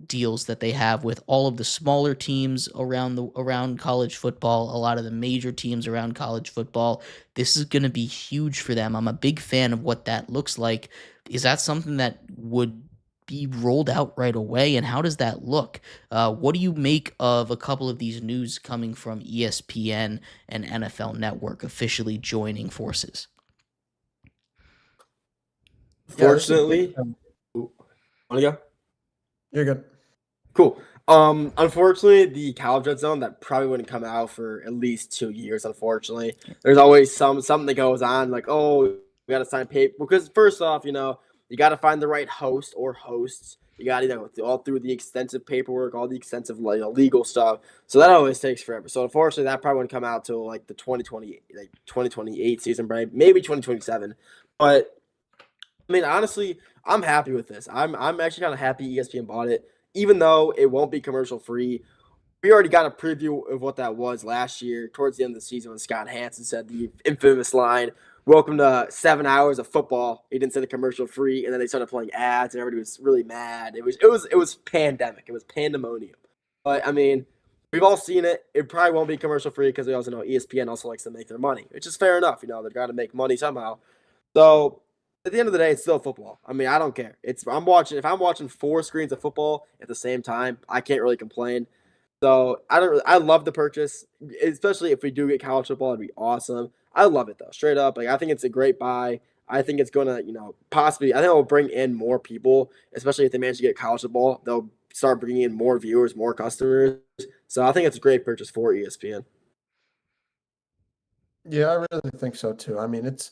deals that they have with all of the smaller teams around college football, a lot of the major teams around college football. This is going to be huge for them. I'm a big fan of what that looks like. Is that something that would be rolled out right away, and how does that look? What do you make of a couple of these news coming from ESPN and NFL Network officially joining forces? Fortunately, want to go? You're good. Cool. Unfortunately, the college red zone that probably wouldn't come out for at least 2 years. Unfortunately, there's always something that goes on, like, oh, we got to sign paper, because first off, you got to find the right host or hosts. You got to go all through the extensive paperwork, all the extensive legal stuff. So that always takes forever. So unfortunately, that probably wouldn't come out till like the 2028 season, right? Maybe 2027. But I mean, honestly, I'm happy with this. I'm actually kind of happy ESPN bought it, even though it won't be commercial free. We already got a preview of what that was last year towards the end of the season when Scott Hansen said the infamous line, "Welcome to 7 hours of football." He didn't say the commercial free, and then they started playing ads, and everybody was really mad. It was pandemic. It was pandemonium. But I mean, we've all seen it. It probably won't be commercial free because we also know ESPN also likes to make their money, which is fair enough. They've got to make money somehow. So at the end of the day, it's still football. I mean, I don't care. If I'm watching 4 screens of football at the same time, I can't really complain. So I love the purchase, especially if we do get college football. It'd be awesome. I love it though, straight up. Like, I think it's a great buy. I think it's gonna, possibly. I think it'll bring in more people, especially if they manage to get college football. They'll start bringing in more viewers, more customers. So I think it's a great purchase for ESPN. Yeah, I really think so too. I mean, it's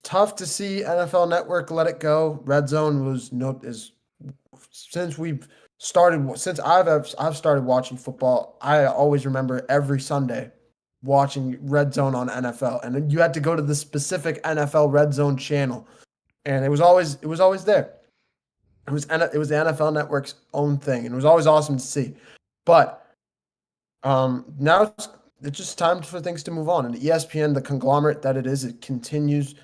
tough to see NFL Network let it go. Red Zone since I've started watching football. I always remember every Sunday watching Red Zone on NFL, and then you had to go to the specific NFL Red Zone channel, and it was always there. It was the NFL Network's own thing, and it was always awesome to see. But now it's just time for things to move on. And ESPN, the conglomerate that it is, it continues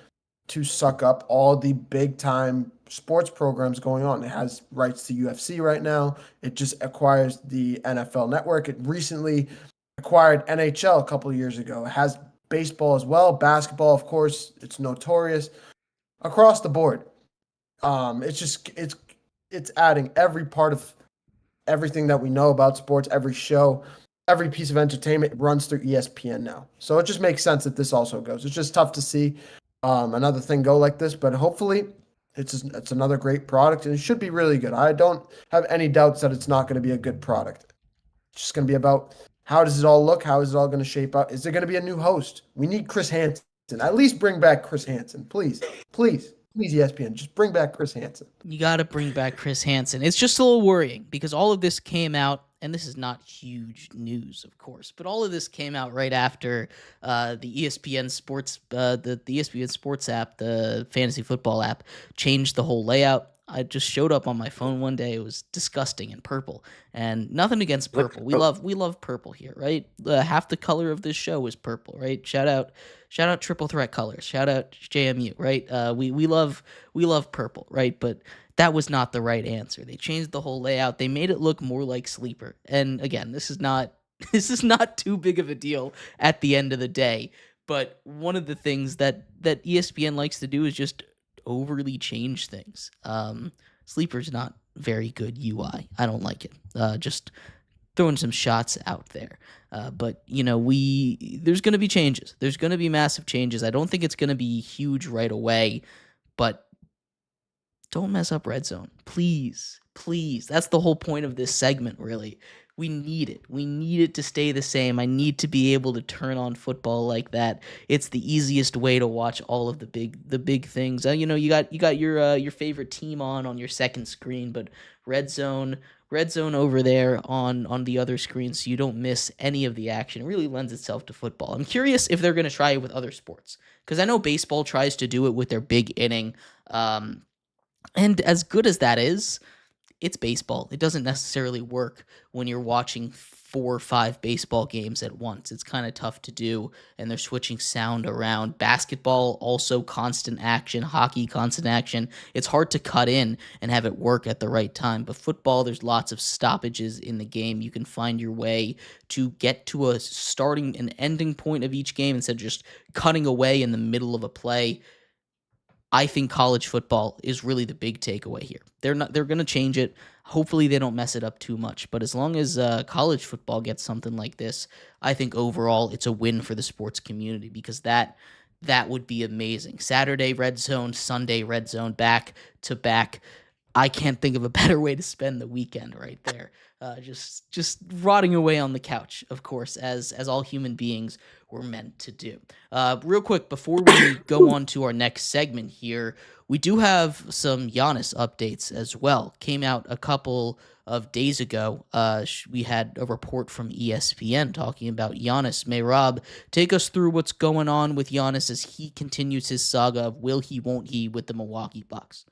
to suck up all the big time sports programs going on. It has rights to UFC right now. It just acquires the NFL Network. It recently acquired NHL a couple of years ago. It has baseball as well, basketball, of course. It's notorious across the board. It's adding every part of everything that we know about sports, every show, every piece of entertainment runs through ESPN now. So it just makes sense that this also goes. It's just tough to see another thing go like this, but hopefully It's another great product, and it should be really good. I don't have any doubts that it's not going to be a good product. It's just going to be about how does it all look? How is it all going to shape up? Is there going to be a new host? We need Chris Hansen. At least bring back Chris Hansen, please, please, please. ESPN, just bring back Chris Hansen. You got to bring back Chris Hansen. It's just a little worrying because all of this came out, and this is not huge news, of course, but all of this came out right after the ESPN Sports, the ESPN Sports app, the fantasy football app, changed the whole layout. I just showed up on my phone one day. It was disgusting and purple, and nothing against purple. We love purple here, right? Half the color of this show is purple, right? Shout out Triple Threat Colors. Shout out JMU, right? We love purple, right? But that was not the right answer. They changed the whole layout. They made it look more like Sleeper. And again, this is not too big of a deal at the end of the day. But one of the things that ESPN likes to do is just overly change things. Sleeper's not very good UI. I don't like it. Just throwing some shots out there. But there's going to be changes. There's going to be massive changes. I don't think it's going to be huge right away, but don't mess up Red Zone. Please. That's the whole point of this segment, really. We need it. We need it to stay the same. I need to be able to turn on football like that. It's the easiest way to watch all of the big things. You got your favorite team on your second screen, but Red Zone over there on the other screen, so you don't miss any of the action. It really lends itself to football. I'm curious if they're going to try it with other sports, because I know baseball tries to do it with their big inning. And as good as that is, it's baseball. It doesn't necessarily work when you're watching 4 or 5 baseball games at once. It's kind of tough to do, and they're switching sound around. Basketball, also constant action. Hockey, constant action. It's hard to cut in and have it work at the right time. But football, there's lots of stoppages in the game. You can find your way to get to a starting and ending point of each game instead of just cutting away in the middle of a play. I think college football is really the big takeaway here. They're going to change it. Hopefully they don't mess it up too much. But as long as college football gets something like this, I think overall it's a win for the sports community, because that would be amazing. Saturday Red Zone, Sunday Red Zone, back to back. I can't think of a better way to spend the weekend right there. Just rotting away on the couch, of course, as all human beings were meant to do. Real quick, before we go on to our next segment here, we do have some Giannis updates as well. Came out a couple of days ago. We had a report from ESPN talking about Giannis. Mehrob, take us through what's going on with Giannis as he continues his saga of will he, won't he with the Milwaukee Bucks.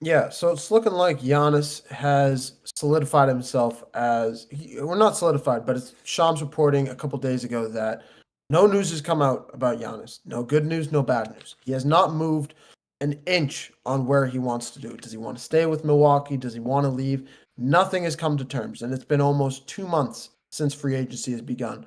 Yeah, so it's looking like Giannis has solidified himself not solidified, but it's Shams reporting a couple days ago that no news has come out about Giannis. No good news, no bad news. He has not moved an inch on where he wants to do. Does he want to stay with Milwaukee? Does he want to leave? Nothing has come to terms, and it's been almost 2 months since free agency has begun.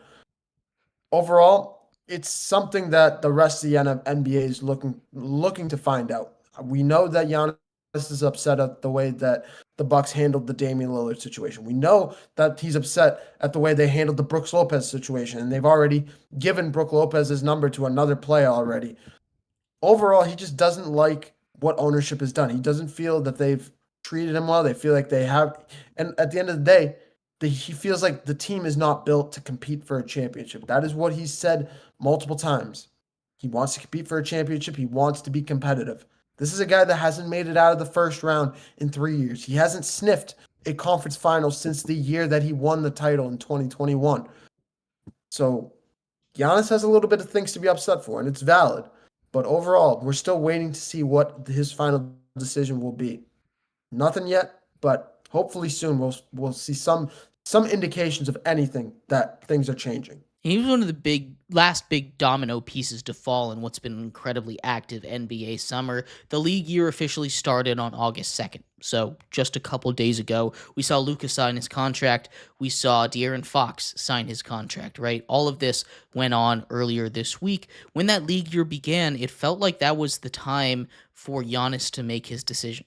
Overall, it's something that the rest of the NBA is looking to find out. We know that Giannis is upset at the way that the Bucks handled the Damian Lillard situation. We know that he's upset at the way they handled the Brooks Lopez situation, and they've already given Brooks Lopez's number to another player already. Overall, he just doesn't like what ownership has done. He doesn't feel that they've treated him well. They feel like they have, and at the end of the day, he feels like the team is not built to compete for a championship. That is what he's said multiple times. He wants to compete for a championship. He wants to be competitive. This is a guy that hasn't made it out of the first round in 3 years. He hasn't sniffed a conference final since the year that he won the title in 2021. So Giannis has a little bit of things to be upset for, and it's valid. But overall, we're still waiting to see what his final decision will be. Nothing yet, but hopefully soon we'll see some indications of anything that things are changing. He was one of the last big domino pieces to fall in what's been an incredibly active NBA summer. The league year officially started on August 2nd. So just a couple days ago, we saw Luka sign his contract. We saw De'Aaron Fox sign his contract, right? All of this went on earlier this week. When that league year began, it felt like that was the time for Giannis to make his decision.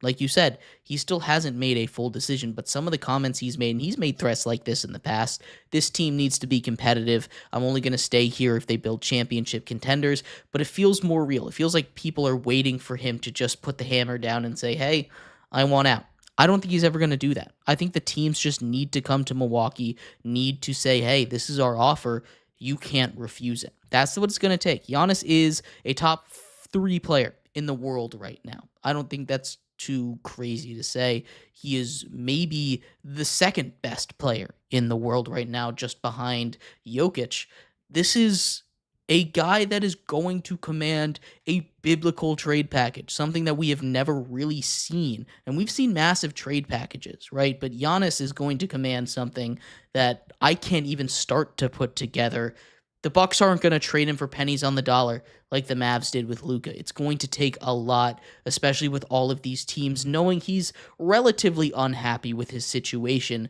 Like you said, he still hasn't made a full decision, but some of the comments he's made, and he's made threats like this in the past, this team needs to be competitive. I'm only going to stay here if they build championship contenders, but it feels more real. It feels like people are waiting for him to just put the hammer down and say, hey, I want out. I don't think he's ever going to do that. I think the teams just need to come to Milwaukee, need to say, hey, this is our offer. You can't refuse it. That's what it's going to take. Giannis is a top 3 player in the world right now. I don't think that's too crazy to say. He is maybe the second best player in the world right now, just behind Jokic. This is a guy that is going to command a biblical trade package, something that we have never really seen. And we've seen massive trade packages, right? But Giannis is going to command something that I can't even start to put together. The Bucks aren't going to trade him for pennies on the dollar like the Mavs did with Luka. It's going to take a lot, especially with all of these teams, knowing he's relatively unhappy with his situation.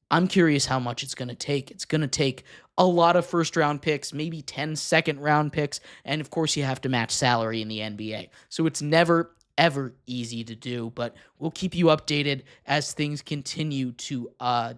I'm curious how much it's going to take. It's going to take a lot of first-round picks, maybe 10 second-round picks, and of course you have to match salary in the NBA. So it's never, ever easy to do, but we'll keep you updated as things continue to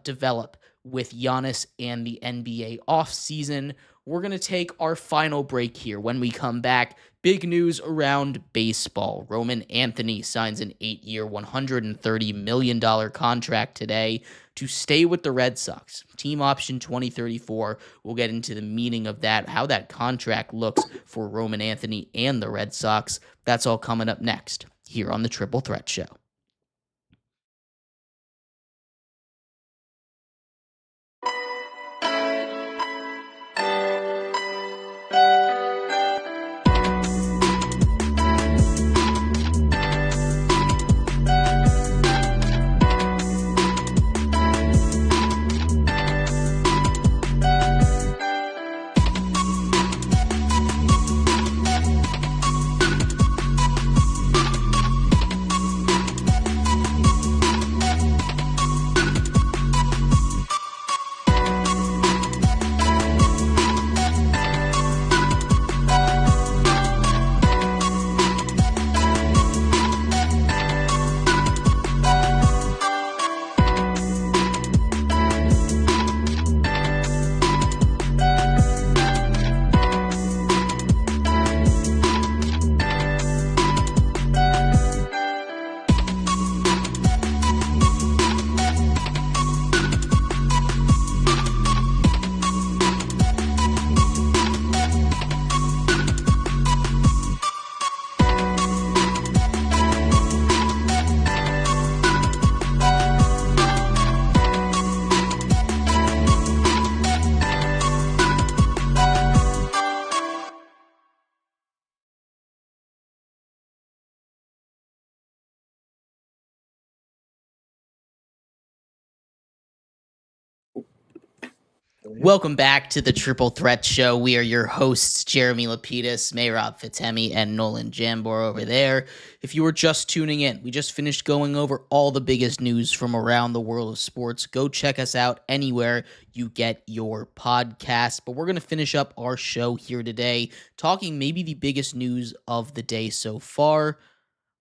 develop with Giannis and the NBA offseason. We're going to take our final break here. When we come back, big news around baseball. Roman Anthony signs an 8-year, $130 million contract today to stay with the Red Sox. Team option 2034. We'll get into the meaning of that, how that contract looks for Roman Anthony and the Red Sox. That's all coming up next here on the Triple Threat Show. Welcome back to the Triple Threat Show. We are your hosts, Jeremy Lapidus, Mehrob Fatemi, and Nolan Jambor over there. If you were just tuning in, we just finished going over all the biggest news from around the world of sports. Go check us out anywhere you get your podcast. But we're going to finish up our show here today, talking maybe the biggest news of the day so far,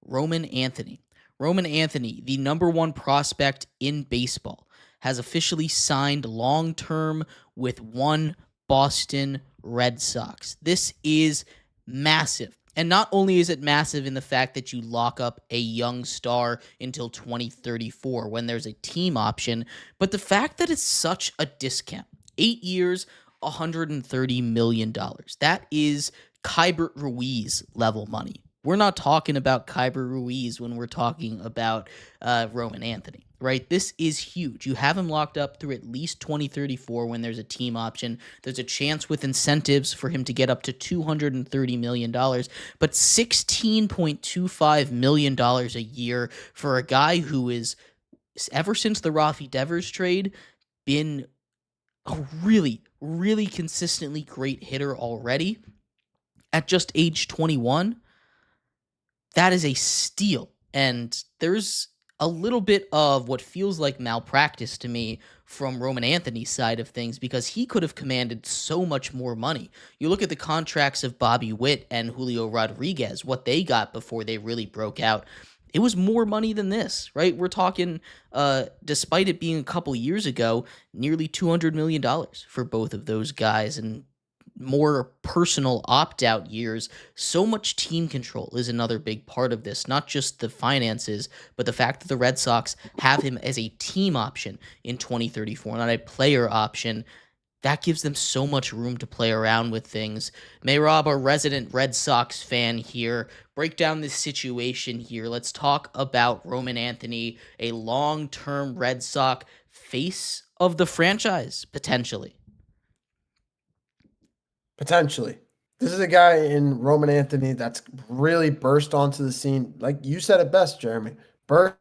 Roman Anthony. Roman Anthony, the number 1 prospect in baseball, has officially signed long-term with one Boston Red Sox. This is massive. And not only is it massive in the fact that you lock up a young star until 2034 when there's a team option, but the fact that it's such a discount. 8 years, $130 million. That is Kyren Ruiz level money. We're not talking about Kyren Ruiz when we're talking about Roman Anthony, right? This is huge. You have him locked up through at least 2034 when there's a team option. There's a chance with incentives for him to get up to $230 million, but $16.25 million a year for a guy who is, ever since the Rafi Devers trade, been a really, really consistently great hitter already at just age 21. That is a steal. And there's a little bit of what feels like malpractice to me from Roman Anthony's side of things, because he could have commanded so much more money. You look at the contracts of Bobby Witt and Julio Rodriguez, what they got before they really broke out. it was more money than this, right? We're talking, despite it being a couple years ago, nearly $200 million for both of those guys, and more personal opt-out years. So much team control is another big part of this, not just the finances, but the fact that the Red Sox have him as a team option in 2034, not a player option. That gives them so much room to play around with things. Mehrob, a resident Red Sox fan here, break down this situation here. Let's talk about Roman Anthony, a long-term Red Sox face of the franchise, potentially. Potentially. This is a guy in Roman Anthony that's really burst onto the scene. Like you said it best, Jeremy. Burst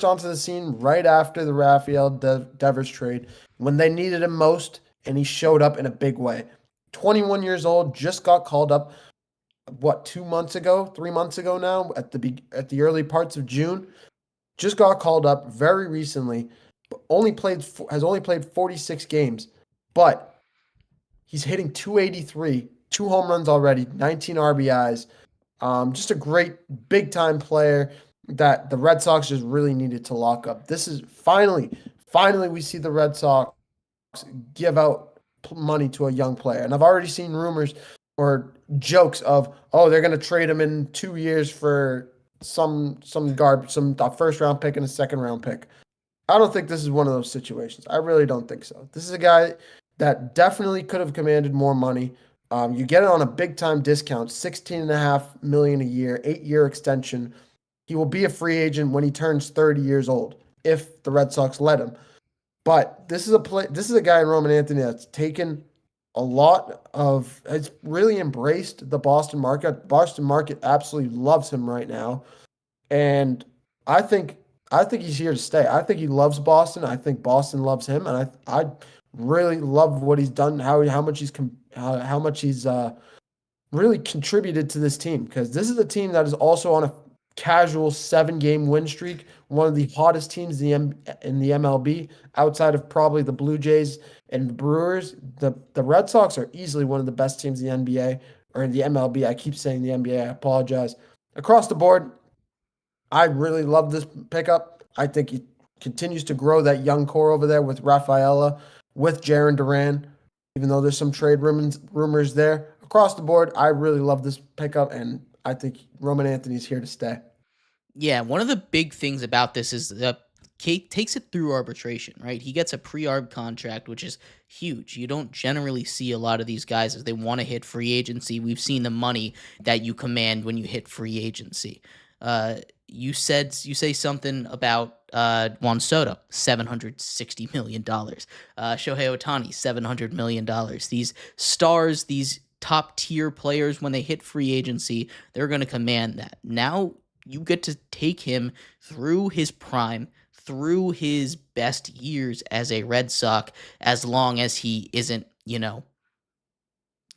onto the scene right after the Rafael Devers trade when they needed him most, and he showed up in a big way. 21 years old, just got called up, 3 months ago now, at the early parts of June. Just got called up very recently, but has only played 46 games, but he's hitting 283, 2 home runs already, 19 RBIs. Just a great big-time player that the Red Sox just really needed to lock up. This is finally we see the Red Sox give out money to a young player. And I've already seen rumors or jokes of, oh, they're going to trade him in 2 years for some garbage, a first-round pick and a second-round pick. I don't think this is one of those situations. I really don't think so. This is a guy that definitely could have commanded more money. You get it on a big-time discount, $16.5 million a year, 8-year extension. He will be a free agent when he turns 30 years old, if the Red Sox let him. But this is a guy in Roman Anthony that's taken has really embraced the Boston market. Boston market absolutely loves him right now. And I think he's here to stay. I think he loves Boston. I think Boston loves him, and I really love what he's done. How much he's really contributed to this team, because this is a team that is also on a casual 7-game win streak, one of the hottest teams in the MLB, outside of probably the Blue Jays and the Brewers. The Red Sox are easily one of the best teams in the NBA, or in the MLB. I keep saying the NBA. I apologize. Across the board, I really love this pickup. I think he continues to grow that young core over there with Rafaela, with Jarren Duran, even though there's some trade rumors there. Across the board, I really love this pickup, and I think Roman Anthony's here to stay. Yeah, one of the big things about this is that Kate takes it through arbitration, right? He gets a pre-arb contract, which is huge. You don't generally see a lot of these guys as they want to hit free agency. We've seen the money that you command when you hit free agency. You say something about Juan Soto, $760 million. Shohei Ohtani, $700 million. These stars, these top-tier players, when they hit free agency, they're going to command that. Now you get to take him through his prime, through his best years as a Red Sox, as long as he isn't,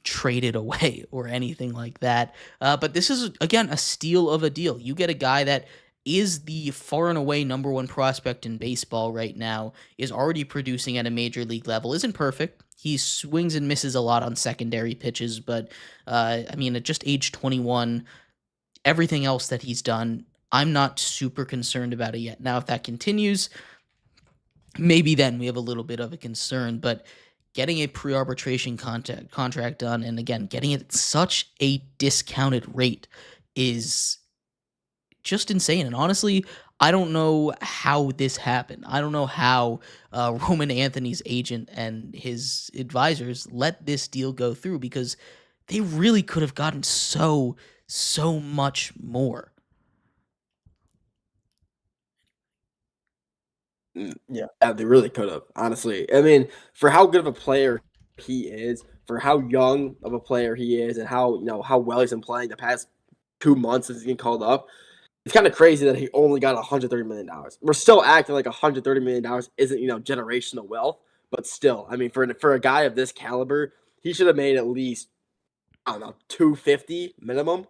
traded away or anything like that. But this is, again, a steal of a deal. You get a guy that is the far and away number one prospect in baseball right now, is already producing at a major league level, isn't perfect. He swings and misses a lot on secondary pitches, but at just age 21, everything else that he's done, I'm not super concerned about it yet. Now, if that continues, maybe then we have a little bit of a concern, but getting a pre-arbitration contract done, and again, getting it at such a discounted rate is just insane. And honestly, I don't know how this happened. I don't know how Roman Anthony's agent and his advisors let this deal go through, because they really could have gotten so much more. Yeah, they really could have, honestly. I mean, for how good of a player he is, for how young of a player he is, and how well he's been playing the past 2 months since he's getting called up, it's kind of crazy that he only got $130 million. We're still acting like $130 million isn't, generational wealth, but still, I mean, for a guy of this caliber, he should have made at least, I don't know, 250 minimum.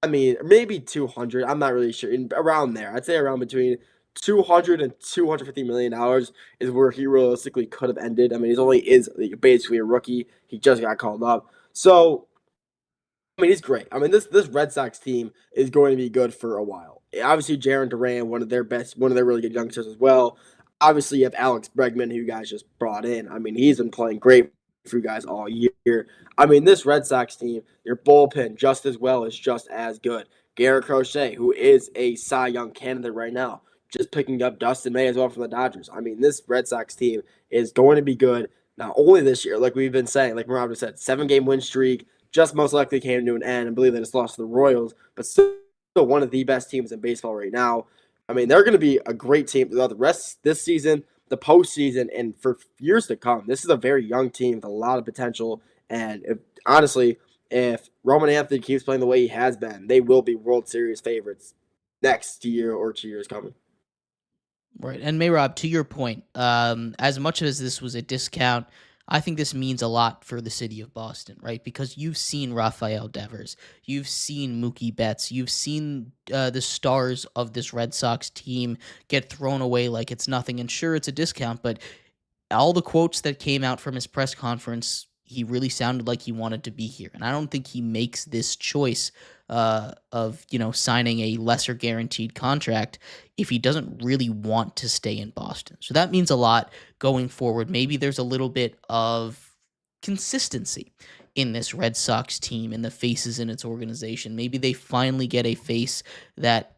I mean, maybe 200. I'm not really sure. Around there, I'd say around between 200 and 250 million dollars is where he realistically could have ended. I mean, is basically a rookie. He just got called up, so I mean, he's great. I mean, this Red Sox team is going to be good for a while. obviously Jaron Duran, one of their really good youngsters as well. Obviously, you have Alex Bregman, who you guys just brought in. I mean, he's been playing great for you guys all year. I mean, this Red Sox team, your bullpen just as good. Garrett Crochet, who is a Cy Young candidate right now, just picking up Dustin May as well from the Dodgers. I mean, this Red Sox team is going to be good not only this year, like we've been saying, like Mehrob just said, 7-game win streak, just most likely came to an end. I believe they just lost to the Royals, but still one of the best teams in baseball right now. I mean, they're going to be a great team throughout the rest this season, the postseason, and for years to come. This is a very young team with a lot of potential. And honestly, if Roman Anthony keeps playing the way he has been, they will be World Series favorites next year or 2 years coming. Right. And Mehrob, to your point, as much as this was a discount, I think this means a lot for the city of Boston, right? Because you've seen Rafael Devers, you've seen Mookie Betts, you've seen the stars of this Red Sox team get thrown away like it's nothing. And sure, it's a discount, but all the quotes that came out from his press conference, he really sounded like he wanted to be here. And I don't think he makes this choice of, signing a lesser guaranteed contract if he doesn't really want to stay in Boston. So that means a lot going forward. Maybe there's a little bit of consistency in this Red Sox team and the faces in its organization. Maybe they finally get a face that,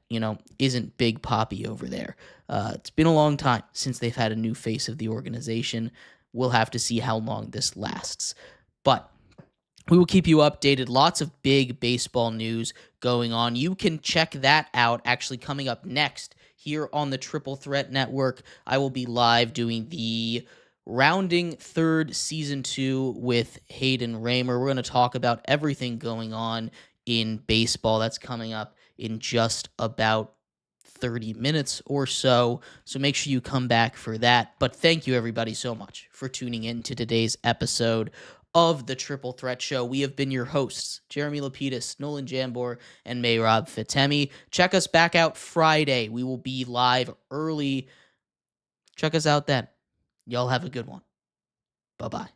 isn't Big Papi over there. It's been a long time since they've had a new face of the organization. We'll have to see how long this lasts. But we will keep you updated. Lots of big baseball news going on. You can check that out actually coming up next here on the Triple Threat Network. I will be live doing the Rounding Third Season 2 with Hayden Raymer. We're going to talk about everything going on in baseball. That's coming up in just about 30 minutes or so. So make sure you come back for that. But thank you everybody so much for tuning in to today's episode of the Triple Threat Show. We have been your hosts, Jeremy Lapidus, Nolan Jambor, and Mehrob Fatemi. Check us back out Friday. We will be live early. Check us out then. Y'all have a good one. Bye-bye.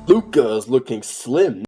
Luka's looking slim.